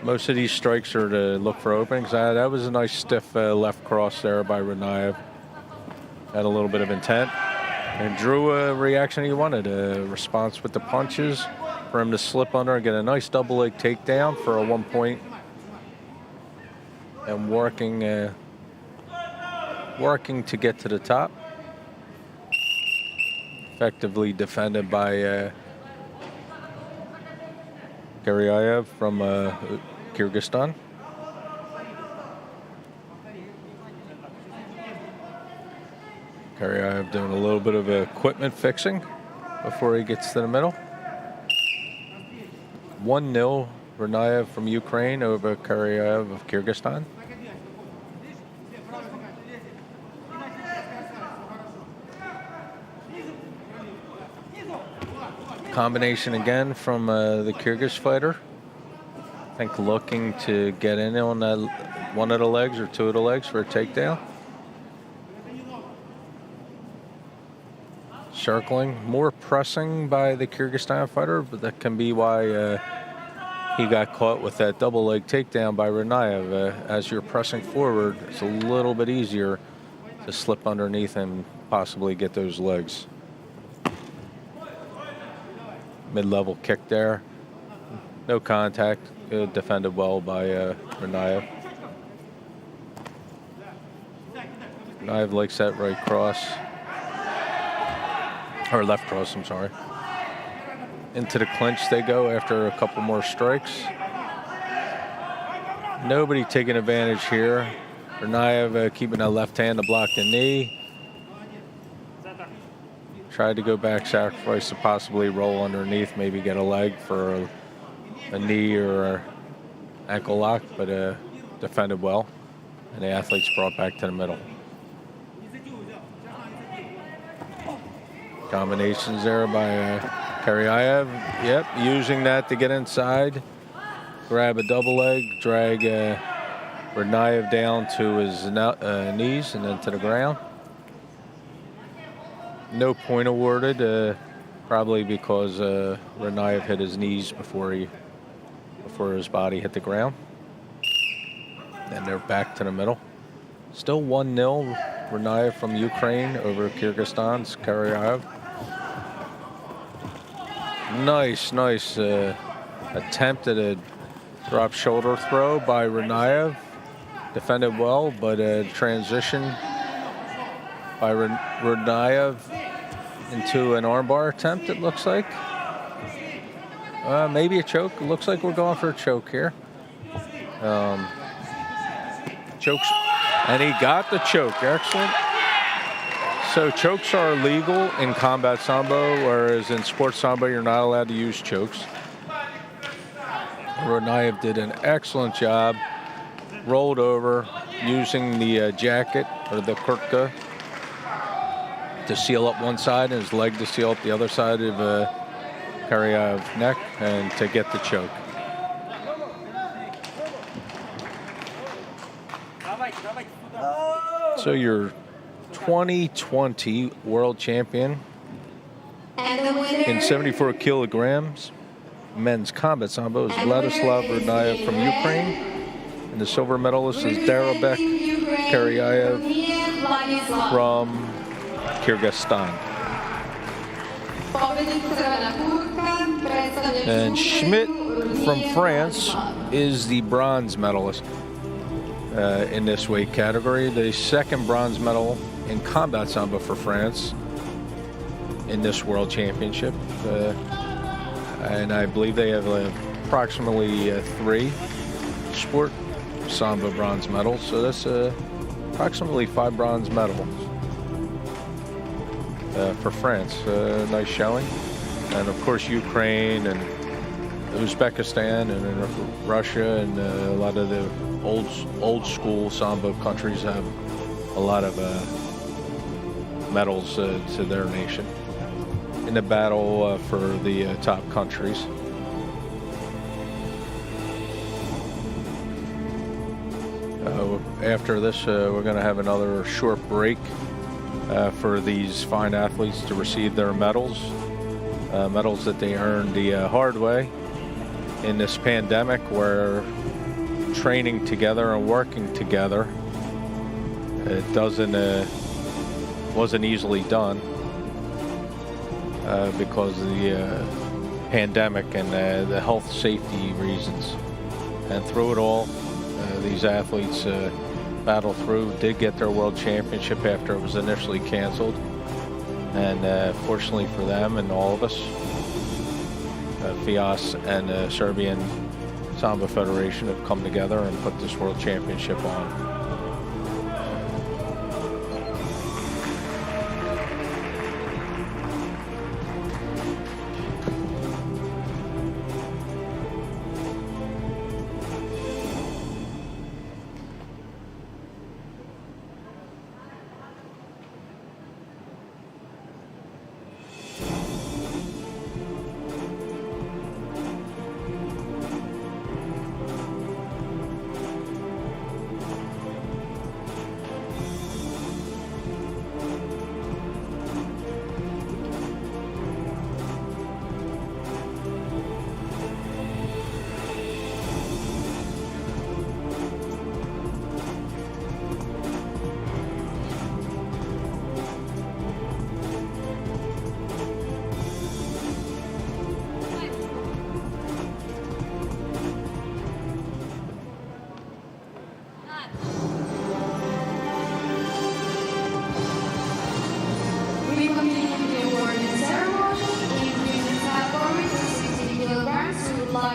Most of these strikes are to look for openings. That was a nice stiff left cross there by Rudnayev. Had a little bit of intent and drew a reaction he wanted, a response with the punches for him to slip under and get a nice double leg takedown for a 1 point. And working to get to the top. Effectively defended by Garyayev from Kyrgyzstan. Garyayev doing a little bit of equipment fixing before he gets to the middle. 1-0 Ranayev from Ukraine over Garyayev of Kyrgyzstan. Combination again from the Kyrgyz fighter. I think looking to get in on that one of the legs or two of the legs for a takedown. Circling, more pressing by the Kyrgyzstan fighter, but that can be why he got caught with that double leg takedown by Ranayev. As you're pressing forward, it's a little bit easier to slip underneath and possibly get those legs. Mid-level kick there. No contact. Defended well by Ranayev. Ranayev likes that right cross. Or left cross, I'm sorry. Into the clinch they go after a couple more strikes. Nobody taking advantage here. Ranayev keeping that left hand to block the knee. Tried to go back, sacrifice to possibly roll underneath, maybe get a leg for a knee or an ankle lock, but defended well. And the athlete's brought back to the middle. Combinations there by Garyayev. Yep, using that to get inside. Grab a double leg, drag Ranayev down to his knees and then to the ground. No point awarded, probably because Ranayev hit his knees before his body hit the ground. And they're back to the middle. Still 1-0, Ranayev from Ukraine over Kyrgyzstan's Garyayev. Nice attempt at a drop shoulder throw by Ranayev. Defended well, but a transition by Ranayev into an armbar attempt, it looks like. Maybe a choke. It looks like we're going for a choke here. Chokes, and he got the choke. Excellent. So chokes are legal in combat sambo, whereas in sports sambo you're not allowed to use chokes. Ranayev did an excellent job. Rolled over using the jacket or the kurtka to seal up one side and his leg to seal up the other side of Garyayev's neck and to get the choke. So your 2020 world champion in 74 kilograms men's combat sambo is Vladislav Ranayev from Ukraine, and the silver medalist is Darabek Garyayev from Kyrgyzstan. And Schmidt from France is the bronze medalist in this weight category, the second bronze medal in combat sambo for France in this world championship. And I believe they have approximately 3 sport sambo bronze medals, so that's approximately 5 bronze medals for France. Nice showing. And of course Ukraine and Uzbekistan and Russia and a lot of the old school sambo countries have a lot of medals to their nation in the battle for the top countries. After this, we're going to have another short break for these fine athletes to receive their medals, medals that they earned the hard way in this pandemic, where training together and working together, it doesn't wasn't easily done because of the pandemic and the health safety reasons. And through it all, these athletes battled through, did get their world championship after it was initially canceled. And fortunately for them and all of us, FIAS and Serbian Sambo Federation have come together and put this world championship on.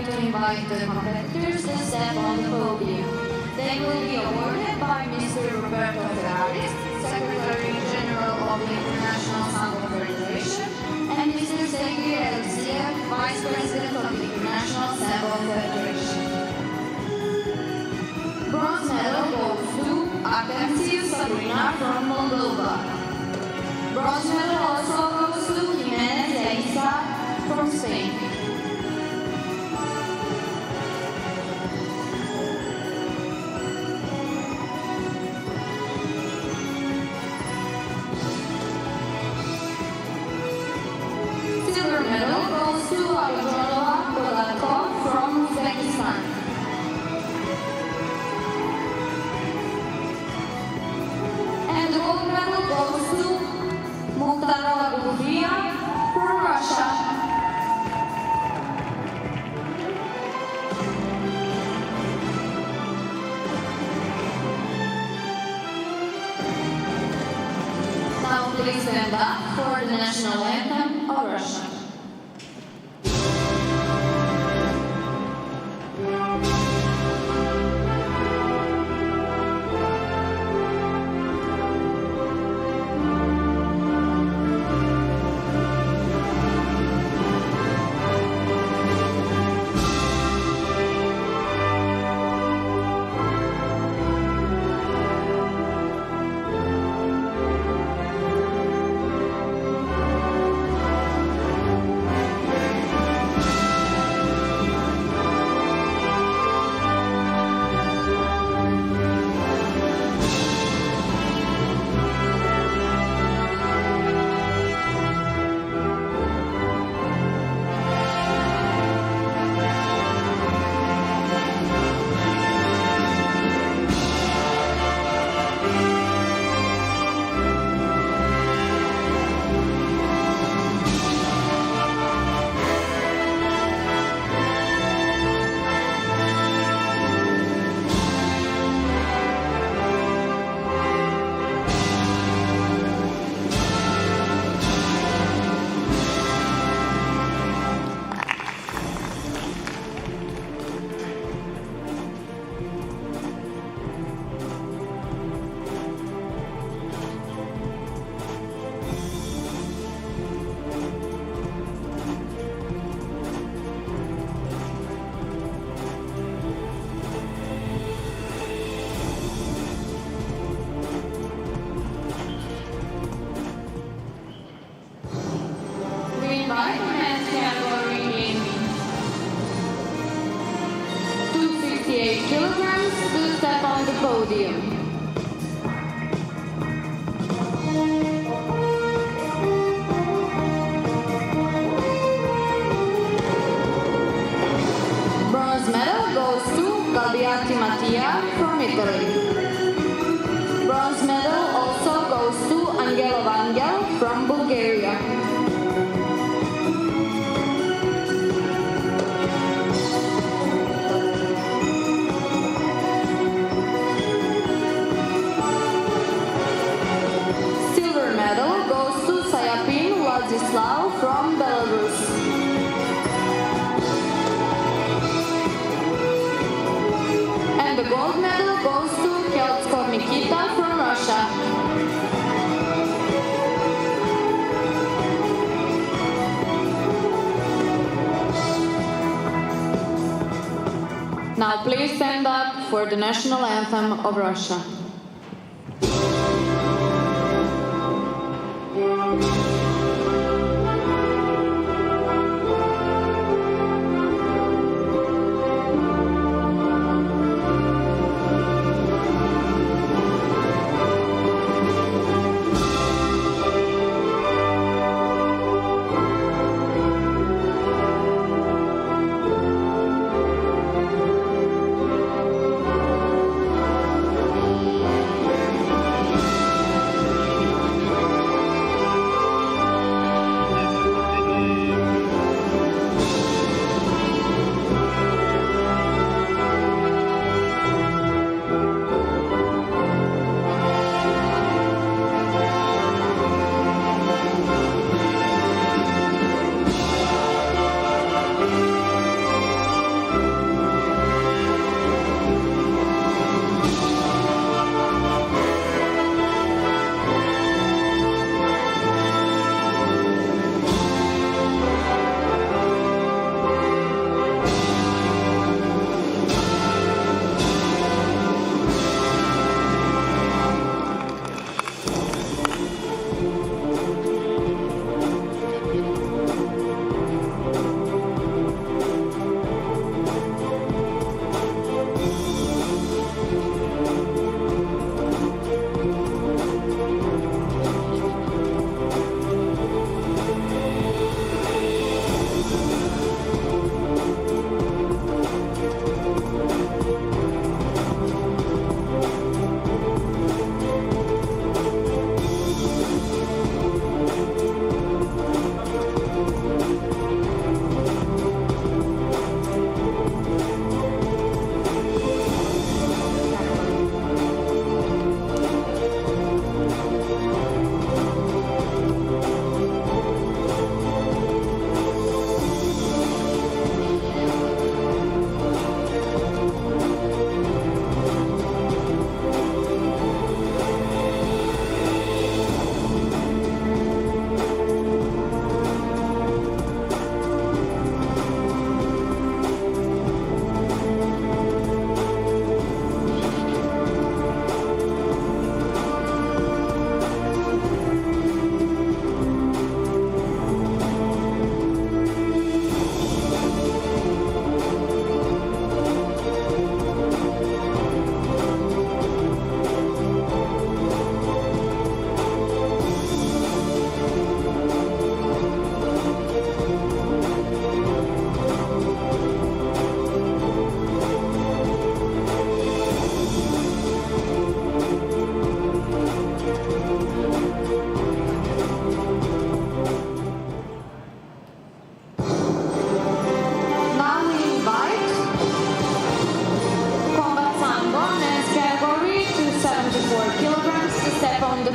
Invite the competitors to step on the podium. They will be awarded by Mr. Roberto Ferraris, Secretary General of the International Sambo Federation, and Mr. Sergei Alexeyev, Vice President of the International Sambo Federation. Bronze medal goes to Akansiu Sabrina from Moldova. Bronze medal also goes to Jimenez Elisa from Spain. And the gold medal goes to Mukhtarova Gulbia from Russia. Now please stand up for the national anthem of Russia. Kilograms to step on the podium. Bronze medal goes to Galbiati Mattia from Italy. Bronze medal also goes to Angelov Angel from Bulgaria. Silver medal goes to Sayapin Vladislav from Belarus. And the gold medal goes to Keltskov Nikita from Russia. Now please stand up for the national anthem of Russia.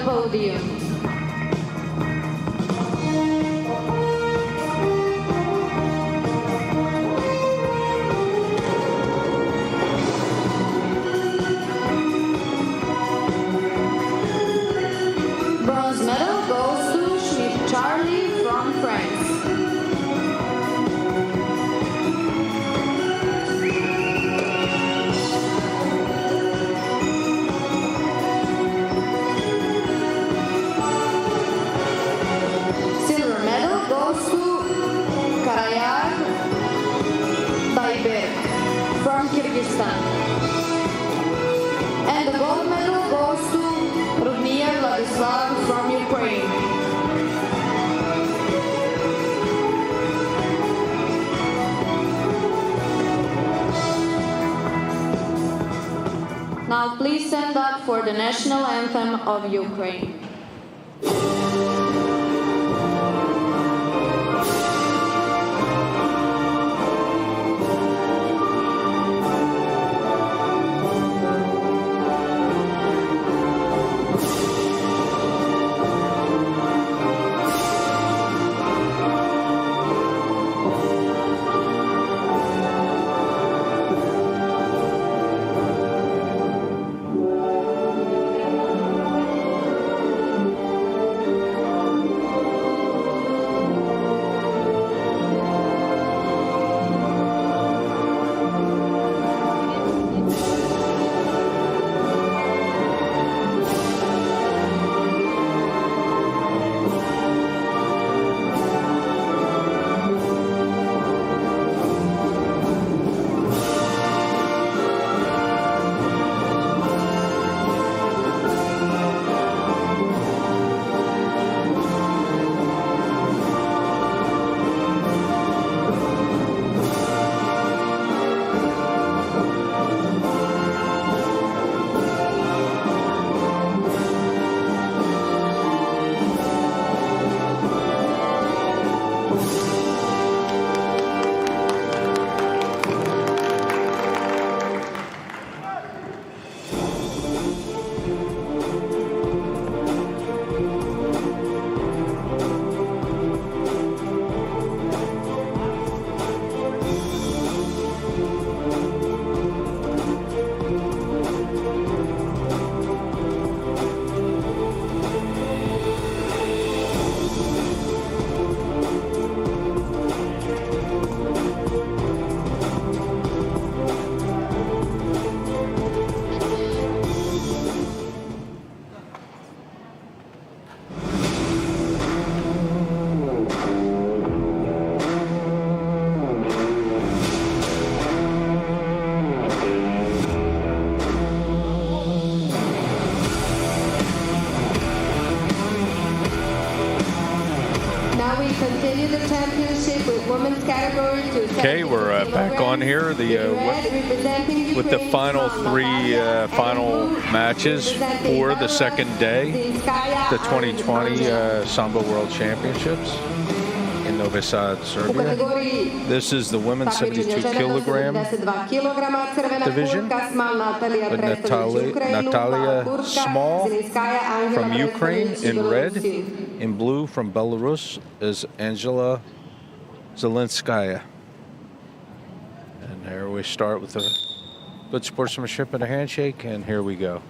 Podium. Bronze medal goes to Schmidt Charlie from France. Silver medal goes to Karayar Dayberk from Kyrgyzstan. And the gold medal goes to Rudnier Vladislav from Ukraine. Now please stand up for the national anthem of Ukraine. women's category to Okay, we're back on here with the final three final matches for the second day, the 2020 Sambo World Championships in Novi Sad, Serbia. This is the women's 72 kilogram division with Natalia Small from Ukraine in red. In blue from Belarus is Angela Zelenskaya. And here we start with a good sportsmanship and a handshake, and here we go.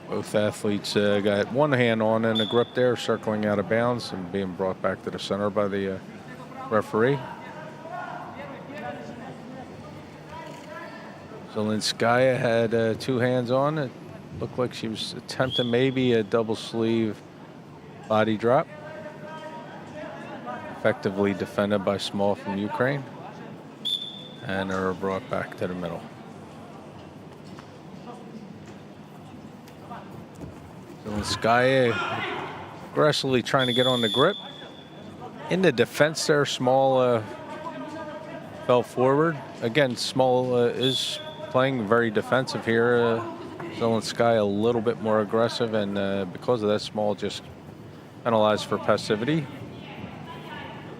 Both athletes got one hand on in the grip there, circling out of bounds and being brought back to the center by the referee. Zelenskaya had two hands on. It looked like she was attempting maybe a double sleeve body drop. Effectively defended by Small from Ukraine. And are brought back to the middle. Zelenskaya aggressively trying to get on the grip. In the defense there, Small fell forward. Again, Small is playing very defensive here. Zelenskaya a little bit more aggressive, and because of that, Small just penalized for passivity.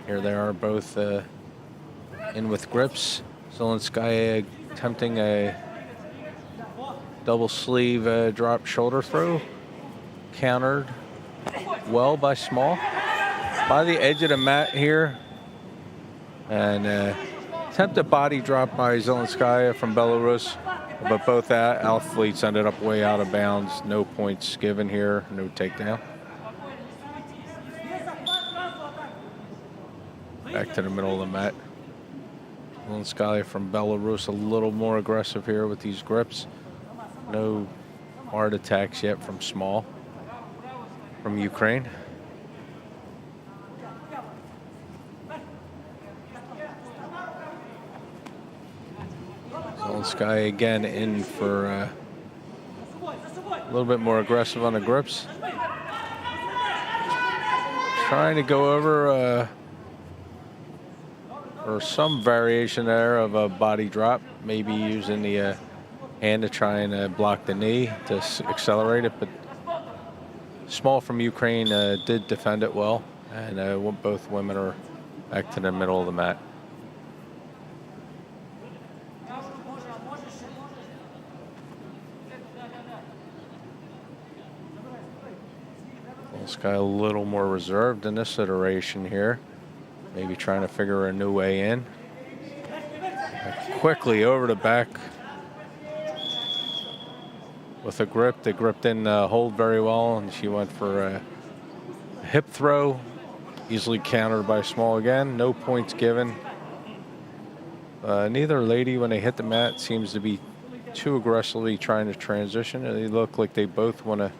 Here they are both in with grips. Zelenskaya attempting a double sleeve drop shoulder throw. Countered well by Small. By the edge of the mat here. And attempted body drop by Zelenskaya from Belarus. But both athletes ended up way out of bounds. No points given here. No takedown. Back to the middle of the mat. Zelenskaya from Belarus a little more aggressive here with these grips. No hard attacks yet from Small from Ukraine. Zelenskaya again in for a little bit more aggressive on the grips. Trying to go over or some variation there of a body drop, maybe using the hand to try and block the knee to accelerate it, but Small from Ukraine did defend it well, and both women are back to the middle of the mat. This guy a little more reserved in this iteration here. Maybe trying to figure a new way in. Quickly over the back with a grip. The grip didn't hold very well, and she went for a hip throw. Easily countered by Small again. No points given. Neither lady, when they hit the mat, seems to be too aggressively trying to transition. They look like they both want to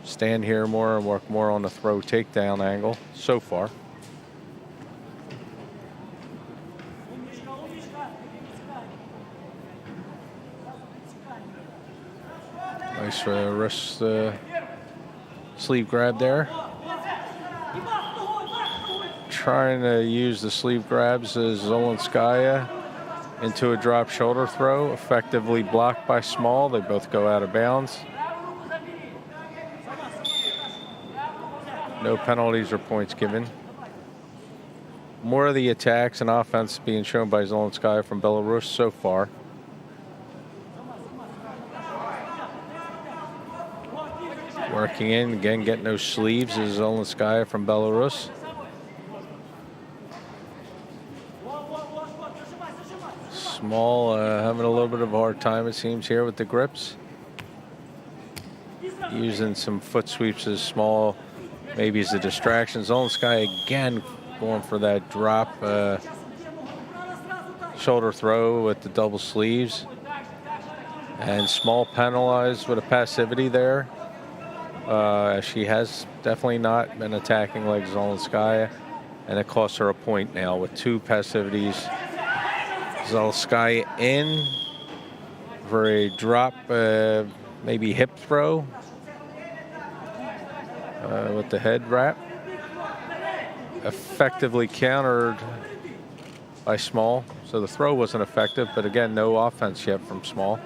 stand here more and work more on the throw takedown angle so far. Nice wrist sleeve grab there. Trying to use the sleeve grabs as Zelenskaya into a drop shoulder throw. Effectively blocked by Small. They both go out of bounds. No penalties or points given. More of the attacks and offense being shown by Zelenskaya from Belarus so far. Working in, again, getting those sleeves is Zelenskaya from Belarus. Small having a little bit of a hard time, it seems, here with the grips. Using some foot sweeps as Small, maybe as a distraction. Zelenskaya again going for that drop shoulder throw with the double sleeves. And Small penalized with a passivity there. She has definitely not been attacking like Zelenskaya, and it costs her a point now with two passivities. Zelenskaya in for a drop, maybe hip throw with the head wrap. Effectively countered by Small. So the throw wasn't effective, but again, no offense yet from Small.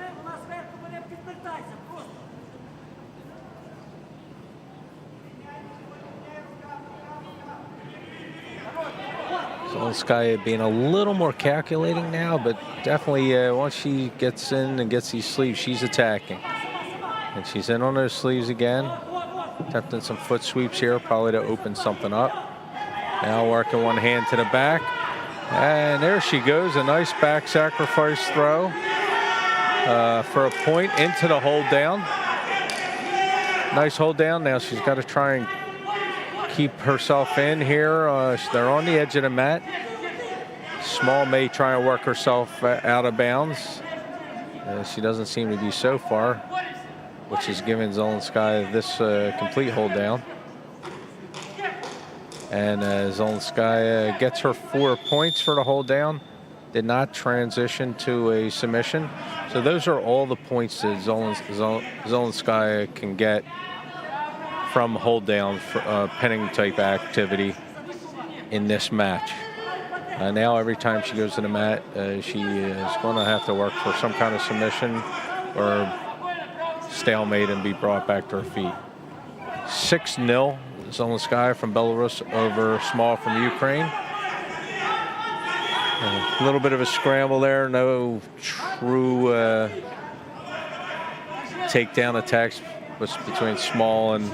Zelenskaya being a little more calculating now, but definitely once she gets in and gets these sleeves, she's attacking. And she's in on those sleeves again. Attempting some foot sweeps here, probably to open something up. Now working one hand to the back. And there she goes, a nice back sacrifice throw for a point into the hold down. Nice hold down. Now she's got to try and keep herself in here. They're on the edge of the mat. Small may try and work herself out of bounds. She doesn't seem to be so far, which is giving Zelenskaya this complete hold down. And Zelenskaya gets her 4 points for the hold down. Did not transition to a submission. So those are all the points that Zelenskaya can get from hold down for pinning type activity in this match. Now every time she goes to the mat, she is going to have to work for some kind of submission or stalemate and be brought back to her feet. 6-0, Zelenskaya from Belarus over Small from Ukraine. A little bit of a scramble there, no true takedown attacks between Small and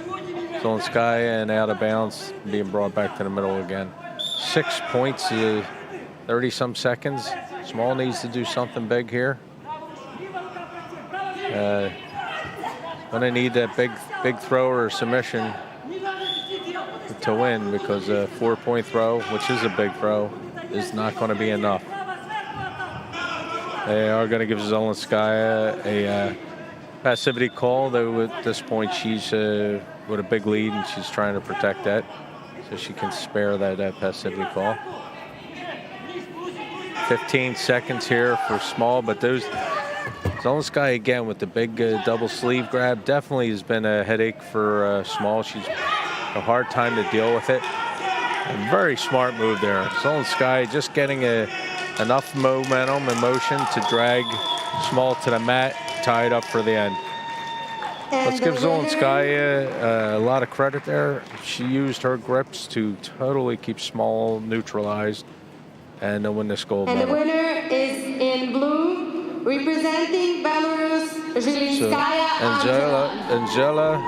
Zelenskaya, and out of bounds, being brought back to the middle again. 6 points, 30-some seconds. Small needs to do something big here. Gonna need that big throw or submission to win, because a 4-point throw, which is a big throw, is not going to be enough. They are going to give Zelenskaya a passivity call, though at this point she's with a big lead and she's trying to protect that, so she can spare that passivity call. 15 seconds here for Small, but those Zelenskaya again with the big double sleeve grab definitely has been a headache for Small. She's a hard time to deal with it. A very smart move there. Zelenskaya just getting enough momentum and motion to drag Small to the mat, tie it up for the end. Let's give Zelenskaya a lot of credit there. She used her grips to totally keep Small neutralized and to win this gold medal. And the winner is in blue, representing Belarus, Zelenskaya Angela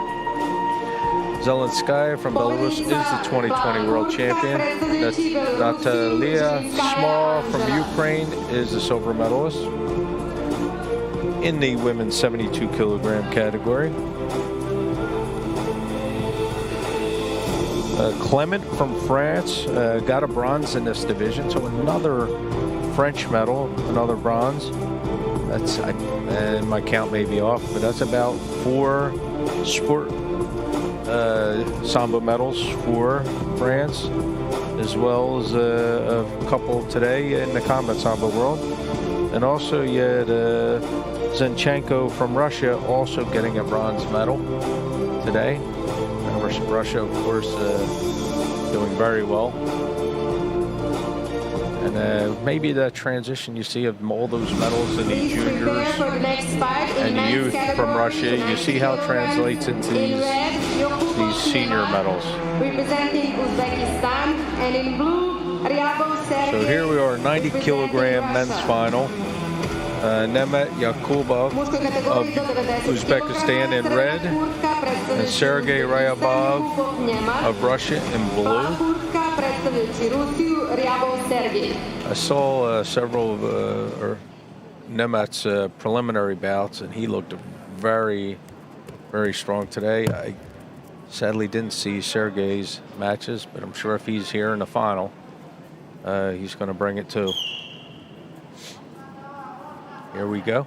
Zelenskaya from Belarus is the 2020 world champion. Natalia Small from Ukraine is the silver medalist in the women's 72 kilogram category. Clement from France got a bronze in this division, so another French medal, another bronze. That's, and my count may be off, but that's about 4 sport sambo medals for France, as well as a couple today in the combat sambo world. And also you had Zinchenko from Russia also getting a bronze medal today. And Russia, of course, doing very well. And maybe that transition you see of all those medals in the juniors and the youth from Russia, you see how it translates into these senior medals. Representing Uzbekistan, and in blue, Serbia. So here we are, 90 kilogram men's final. Nemet Yakubov of Uzbekistan in red, and Sergei Ryabov of Russia in blue. I saw several of Nemet's preliminary bouts, and he looked very, very strong today. I sadly didn't see Sergei's matches, but I'm sure if he's here in the final, he's going to bring it too. Here we go.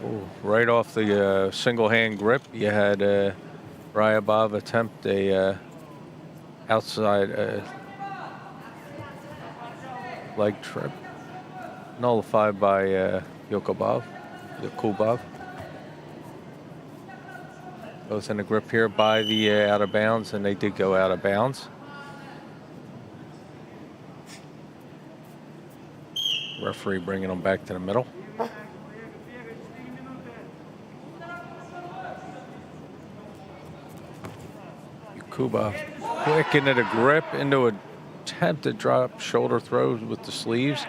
Ooh, right off the single hand grip, you had Ryabov attempt a outside leg trip. nullified by Yakubov. Both in the grip here by the out of bounds, and they did go out of bounds. Referee bringing them back to the middle. Yakubov quick into the grip, into an attempted drop shoulder throw with the sleeves.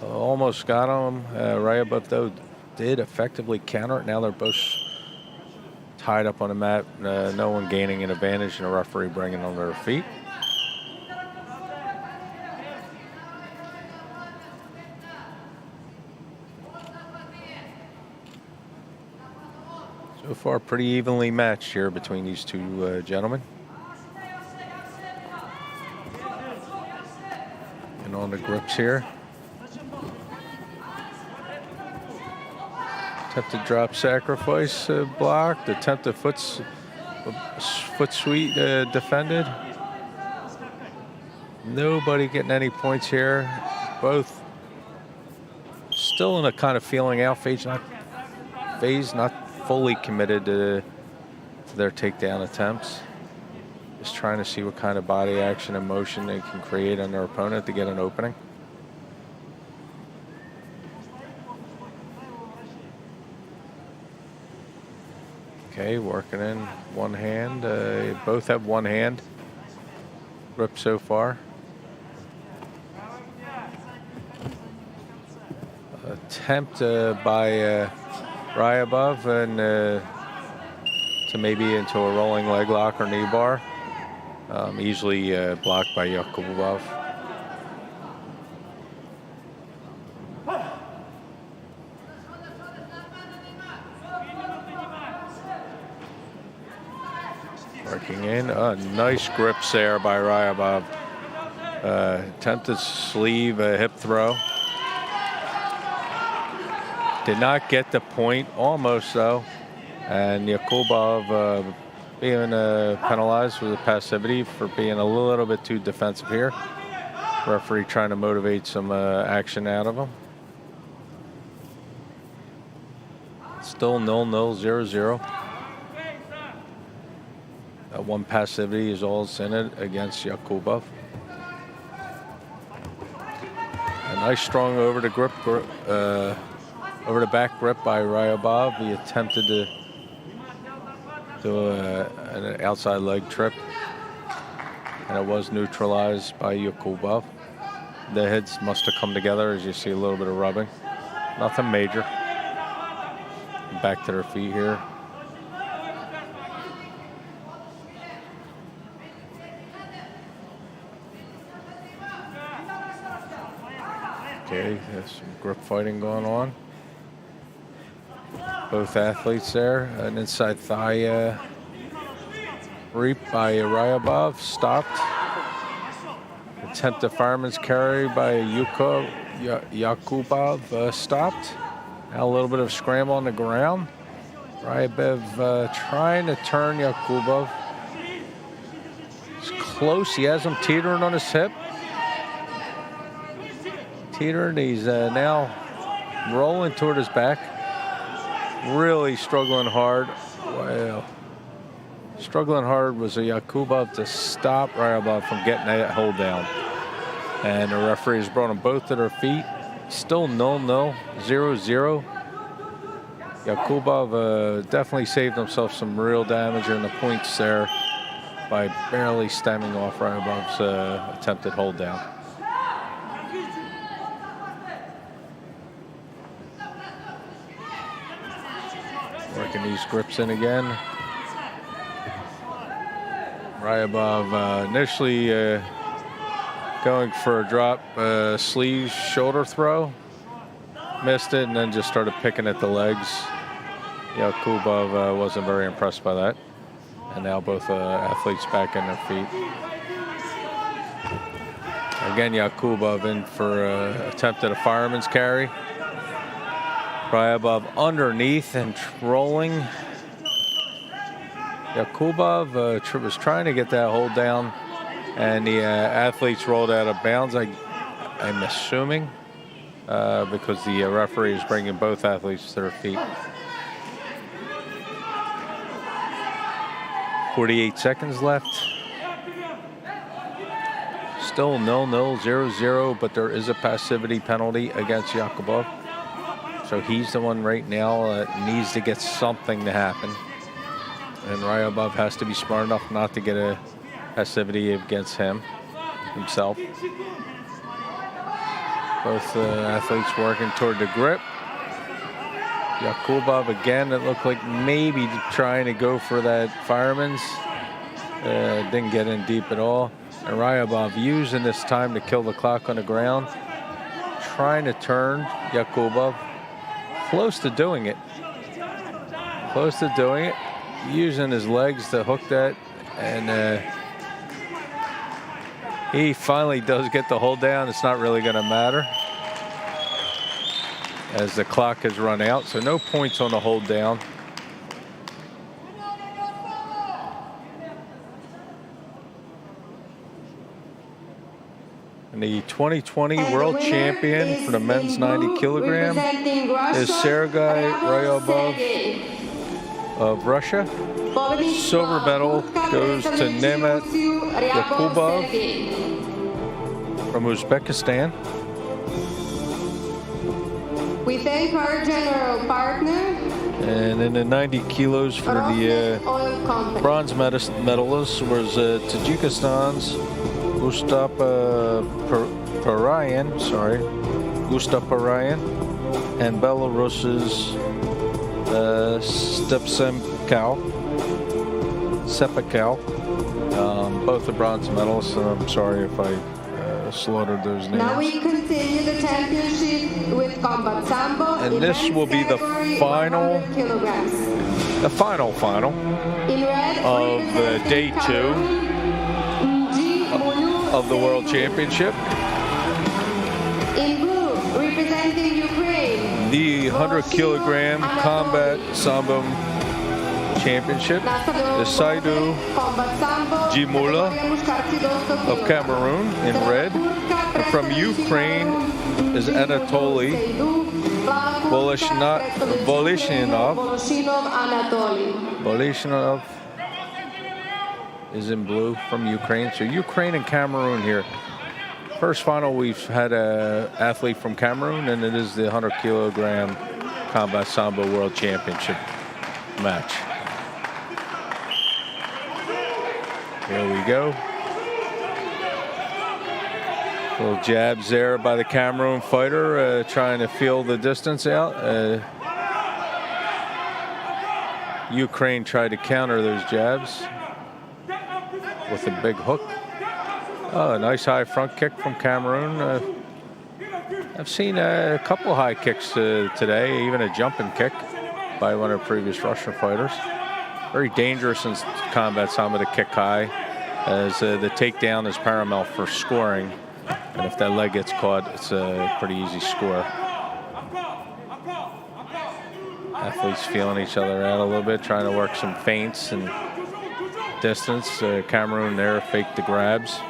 Almost got him. Ryabov, though, did effectively counter it. Now they're both tied up on the mat. No one gaining an advantage, and the referee bringing them to their feet. So far, pretty evenly matched here between these two gentlemen. And on the grips here. Attempted drop sacrifice blocked. Attempted foot sweep defended. Nobody getting any points here. Both still in a kind of feeling out phase, not fully committed to their takedown attempts. Just trying to see what kind of body action and motion they can create on their opponent to get an opening. Okay, working in one hand. Both have one hand grip so far. Attempt by Ryabov and to maybe into a rolling leg lock or knee bar. Easily blocked by Yakubov. Working in. Nice grips there by Ryabov. Attempted sleeve, hip throw. Did not get the point, almost though. And Yakubov being penalized with the passivity for being a little bit too defensive here. Referee trying to motivate some action out of him. Still 0-0, 0-0. One passivity is all it's in it against Yakubov. A nice strong over the grip, over the back grip by Ryabov. He attempted to do an outside leg trip, and it was neutralized by Yakubov. The heads must have come together, as you see a little bit of rubbing. Nothing major. Back to their feet here. Okay, there's some grip fighting going on. Both athletes there. An inside thigh reap by Ryabov, stopped. Attempted fireman's carry by Yakubov, stopped. Now a little bit of scramble on the ground. Ryabov trying to turn Yakubov. It's close, he has him teetering on his hip. Teetering, he's now rolling toward his back. Really struggling hard. Wow. Struggling hard was a Yakubov to stop Ryabov from getting that hold down. And the referees brought them both to their feet. Still 0-0, 0-0. Yakubov definitely saved himself some real damage in the points there by barely stemming off Ryabov's attempted hold down. Working these grips in again. Ryabov initially going for a drop sleeve shoulder throw. Missed it and then just started picking at the legs. Yakubov wasn't very impressed by that. And now both athletes back on their feet. Again, Yakubov in for attempted a fireman's carry. Ryabov underneath and rolling. Yakubov was trying to get that hold down, and the athletes rolled out of bounds, I'm assuming. because the referee is bringing both athletes to their feet. 48 seconds left. Still 0-0, 0-0, but there is a passivity penalty against Yakubov. So he's the one right now that needs to get something to happen. And Ryabov has to be smart enough not to get a passivity against himself. Both athletes working toward the grip. Yakubov again, it looked like maybe trying to go for that fireman's. Didn't get in deep at all. And Ryabov using this time to kill the clock on the ground. Trying to turn Yakubov. Close to doing it. Close to doing it. Using his legs to hook that. And he finally does get the hold down. It's not really going to matter, as the clock has run out, so no points on the hold down. And the 2020 world champion for the men's 90 kilogram is Sergei Ryabov of Russia. Silver medal goes to Nemet Yakubov from Uzbekistan. We thank our general partner. And in the 90 kilos for the bronze medalist was Tajikistan's Gustav Parayan, and Belarus's Sepakal. Both the bronze medalists, and I'm sorry if I slaughtered those names. Now we continue the championship with combat sambo. And this will be the final, of day 2 of the World Championship. In blue, representing Ukraine, The 100 kilogram combat sambo championship is Saidu Jimula of Cameroon in red. And from Ukraine is Anatoly Volishinov is in blue from Ukraine. So Ukraine and Cameroon here. First final, we've had an athlete from Cameroon, and it is the 100 kilogram combat sambo world championship match. Here we go. Little jabs there by the Cameroon fighter, trying to feel the distance out. Ukraine tried to counter those jabs with a big hook. Oh, a nice high front kick from Cameroon. I've seen a couple high kicks today, even a jumping kick by one of the previous Russian fighters. Very dangerous in combat sambo to kick high, as the takedown is paramount for scoring. And if that leg gets caught, it's a pretty easy score. Athletes feeling each other out a little bit, trying to work some feints and distance. Cameroon there faked the grabs.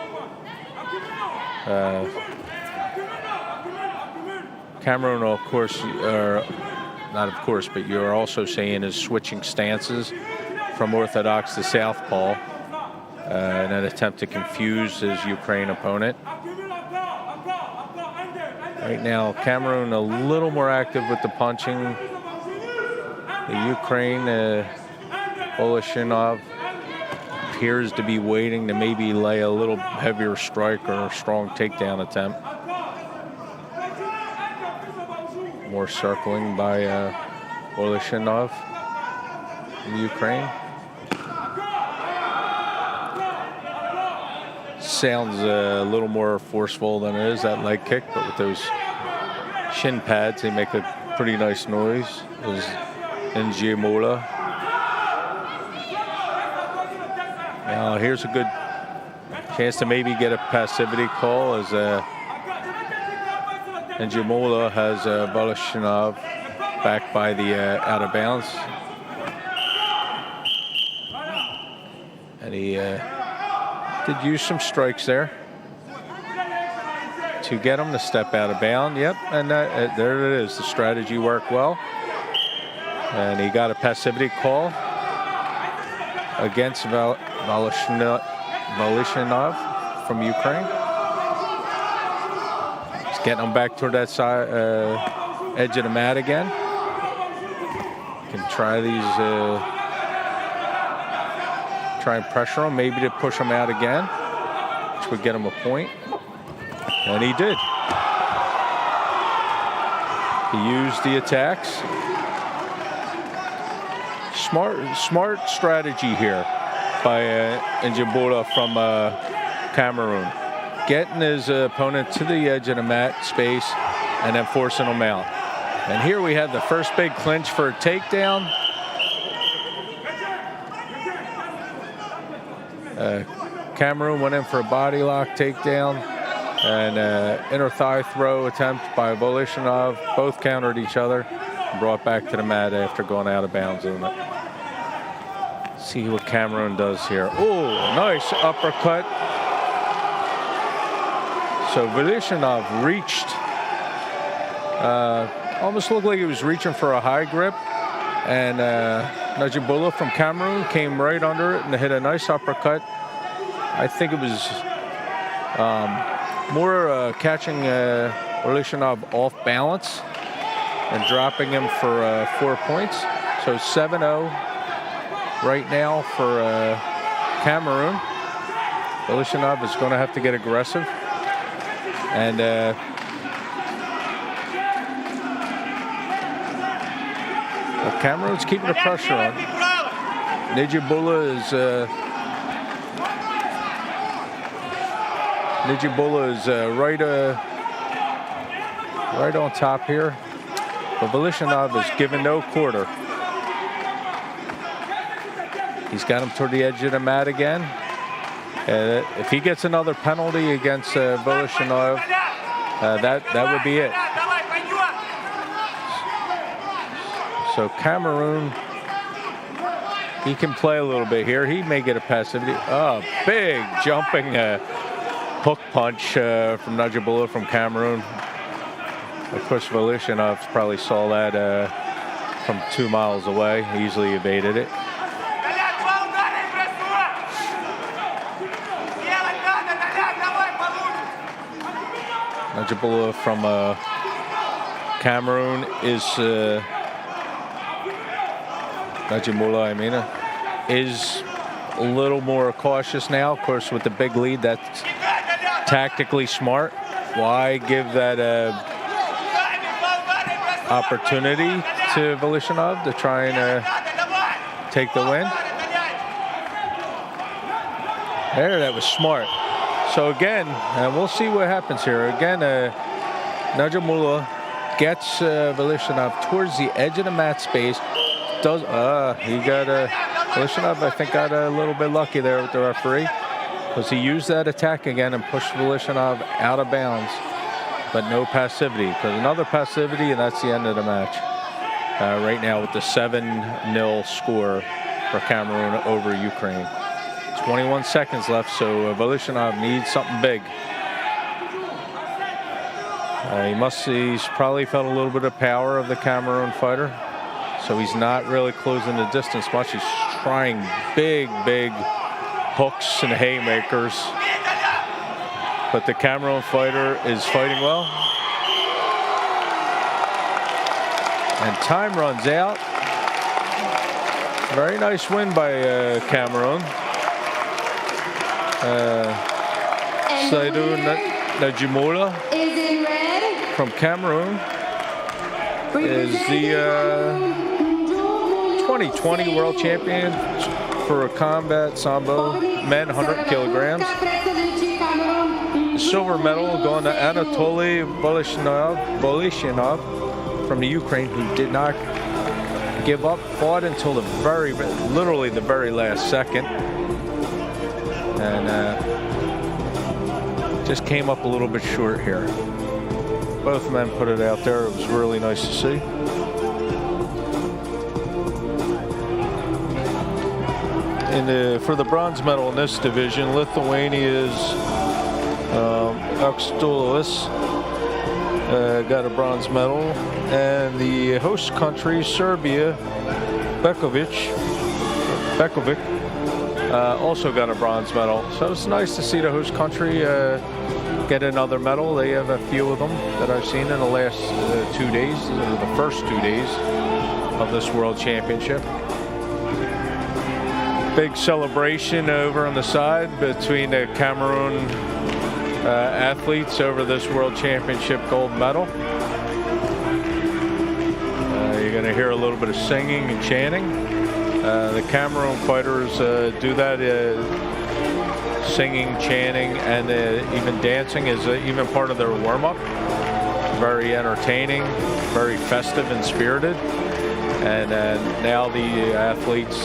Cameroon, of course, not of course, but you're also seeing is switching stances from orthodox to southpaw in an attempt to confuse his Ukraine opponent. Right now, Cameroon a little more active with the punching. The Ukraine, Volishinov appears to be waiting to maybe lay a little heavier strike or a strong takedown attempt. More circling by Volishinov in Ukraine. Sounds a little more forceful than it is, that leg kick, but with those shin pads, they make a pretty nice noise. Is Njimola. Now here's a good chance to maybe get a passivity call, as Njimola has Volishinov back by the out of bounds. And he did use some strikes there to get him to step out of bounds. Yep, and there it is. The strategy worked well. And he got a passivity call against Voloshinov from Ukraine. He's getting him back toward that side, edge of the mat again. Can try these, try and pressure him, maybe to push him out again, which would get him a point. And he did. He used the attacks. Smart strategy here by Njabula from Cameroon. Getting his opponent to the edge of the mat space and then forcing him out. And here we have the first big clinch for a takedown. Cameroon went in for a body lock takedown and inner thigh throw attempt by Voloshinov. Both countered each other and brought back to the mat after going out of bounds on it. See what Cameroon does here. Oh, nice uppercut. So Voloshinov reached, almost looked like he was reaching for a high grip. And Njabula from Cameroon came right under it and hit a nice uppercut. I think it was more catching Voloshinov off balance and dropping him for 4 points. So 7-0 right now for Cameroon. Voloshinov is going to have to get aggressive. And Cameroon's keeping the pressure on. Njabula is right on top here, but Voloshinov is giving no quarter. He's got him toward the edge of the mat again. If he gets another penalty against Voloshinov, that would be it. So Cameroon, he can play a little bit here. He may get a passivity. Oh, big jumping hook punch from Njabula from Cameroon. Of course, Voloshinov probably saw that from 2 miles away. He easily evaded it. Njabula from Cameroon is is a little more cautious now. Of course, with the big lead, that's tactically smart. Why give that opportunity to Voloshinov to try and take the win? There, that was smart. So again, we'll see what happens here. Again, Njabula gets Voloshinov towards the edge of the mat space. He got Voloshinov, I think, got a little bit lucky there with the referee, because he used that attack again and pushed Voloshinov out of bounds, but no passivity. Because another passivity, and that's the end of the match. Right now with the 7-0 score for Cameroon over Ukraine. 21 seconds left, so Voloshinov needs something big. He's probably felt a little bit of power of the Cameroon fighter, so he's not really closing the distance much. He's trying big hooks and haymakers, but the Cameroon fighter is fighting well. And time runs out. Very nice win by Cameroon. Saidou Njabula from Cameroon is the 2020 world champion for combat sambo, men 100 kilograms. The silver medal going to Anatoly Voloshinov from the Ukraine, who did not give up, fought until literally the very last second. And just came up a little bit short here. Both men put it out there. It was really nice to see. And for the bronze medal in this division, Lithuania's Akstulis got a bronze medal, and the host country, Serbia, Bekovic, also got a bronze medal. So it's nice to see the host country get another medal. They have a few of them that I've seen in the last 2 days, the first 2 days of this World Championship. Big celebration over on the side between the Cameroon athletes over this World Championship gold medal. You're going to hear a little bit of singing and chanting. The Cameroon fighters do that. Singing, chanting, and even dancing is even part of their warm-up. Very entertaining, very festive and spirited. And now the athletes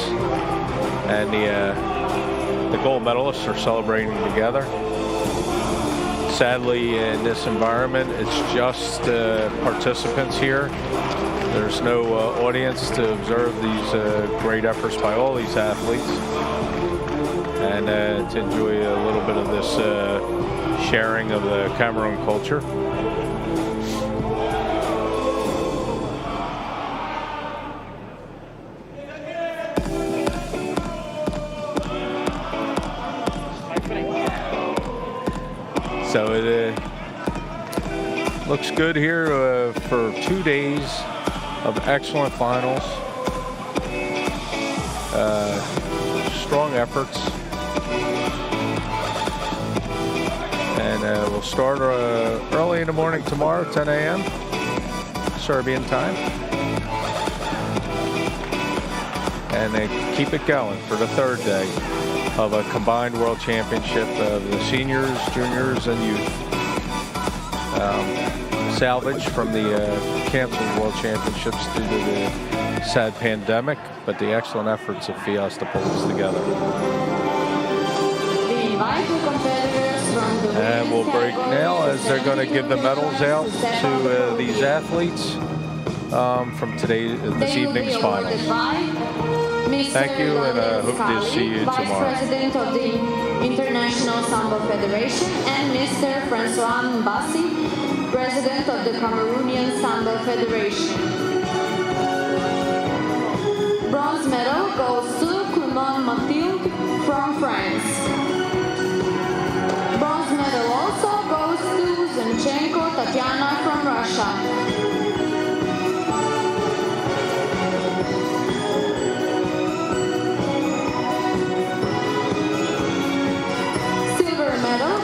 and the gold medalists are celebrating together. Sadly, in this environment, it's just participants here. There's no audience to observe these great efforts by all these athletes, and to enjoy a little bit of this sharing of the Cameroon culture. So it looks good here for 2 days of excellent finals. Strong efforts. And we'll start early in the morning tomorrow, 10 a.m. Serbian time. And keep it going for the third day of a combined World Championship of the seniors, juniors, and youth. Salvage from the canceled World Championships due to the sad pandemic, but the excellent efforts of FIAS to pull this together. And we'll break now as they're going to give the medals out to these athletes from this evening's finals. Thank you, and I hope to see you tomorrow. President of the International Sambo Federation, and Mr. Francois Mbassi, President of the Cameroonian Sambo Federation. Bronze medal goes to Clement Mathilde from France. Bronze medal also goes to Zinchenko Tatiana from Russia.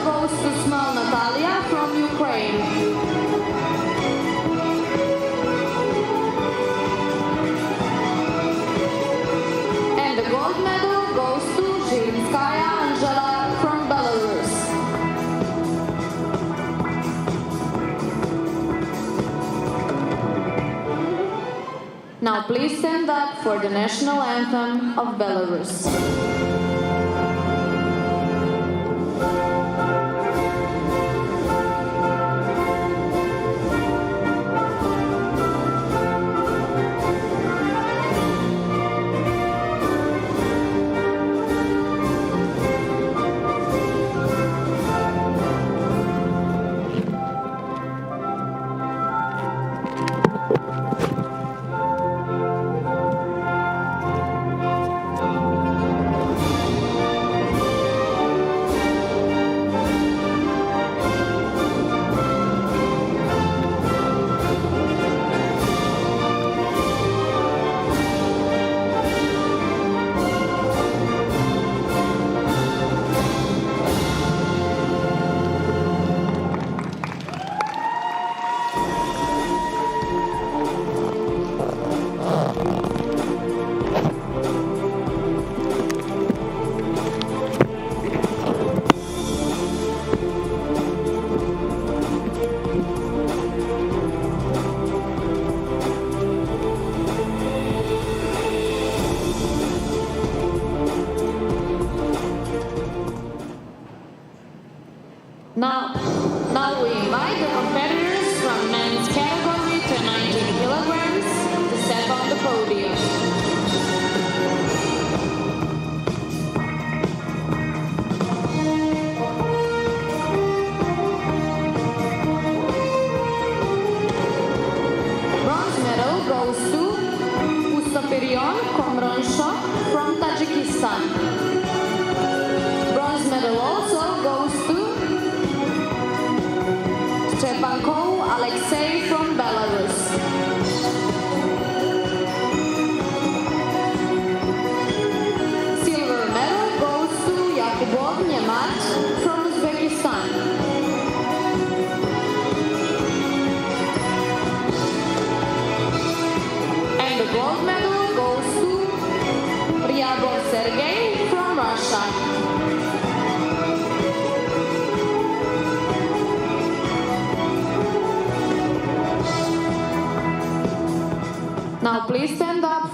Goes to Small Natalia from Ukraine. And the gold medal goes to Zhirinskaya Angela from Belarus. Now please stand up for the national anthem of Belarus. Now we invite the competitors from men's category to 19 kilograms to step on the podium.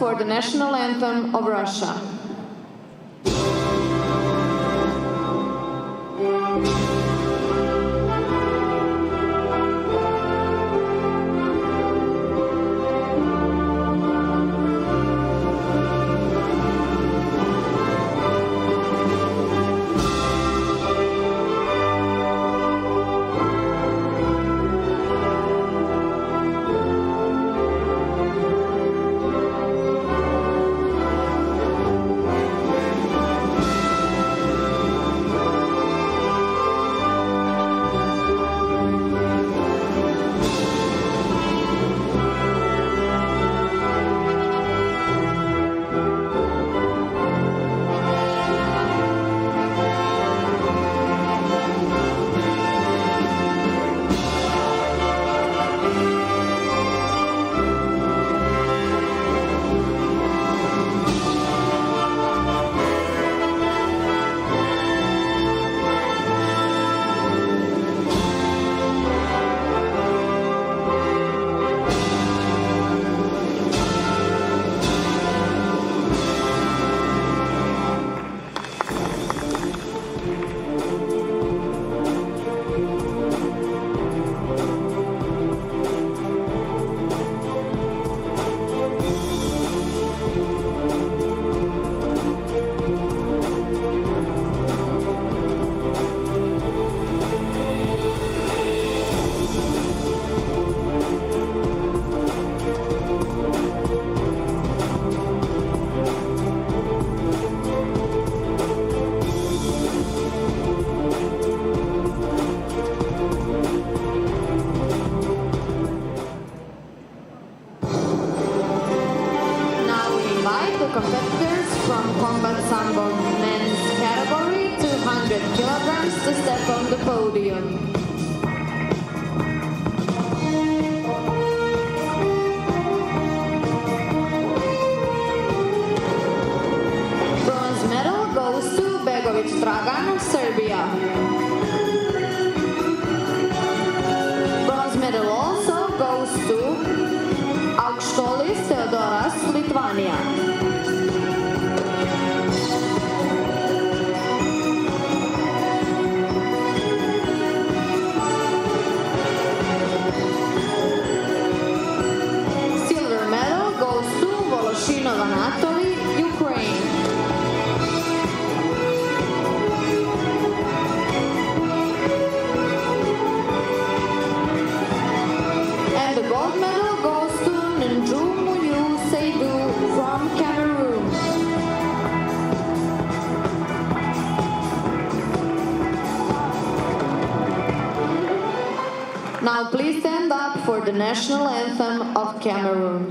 for the national anthem of Russia. Competitors from combat sambo men's category, 200 kilograms, to step on the podium. Bronze medal goes to Begovic Dragan, Serbia. Bronze medal also goes to Augštolis Theodoras, Lithuania. Anatoly, Ukraine. And the gold medal goes to Njumu Seydou from Cameroon. Now please stand up for the national anthem of Cameroon.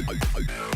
Bye.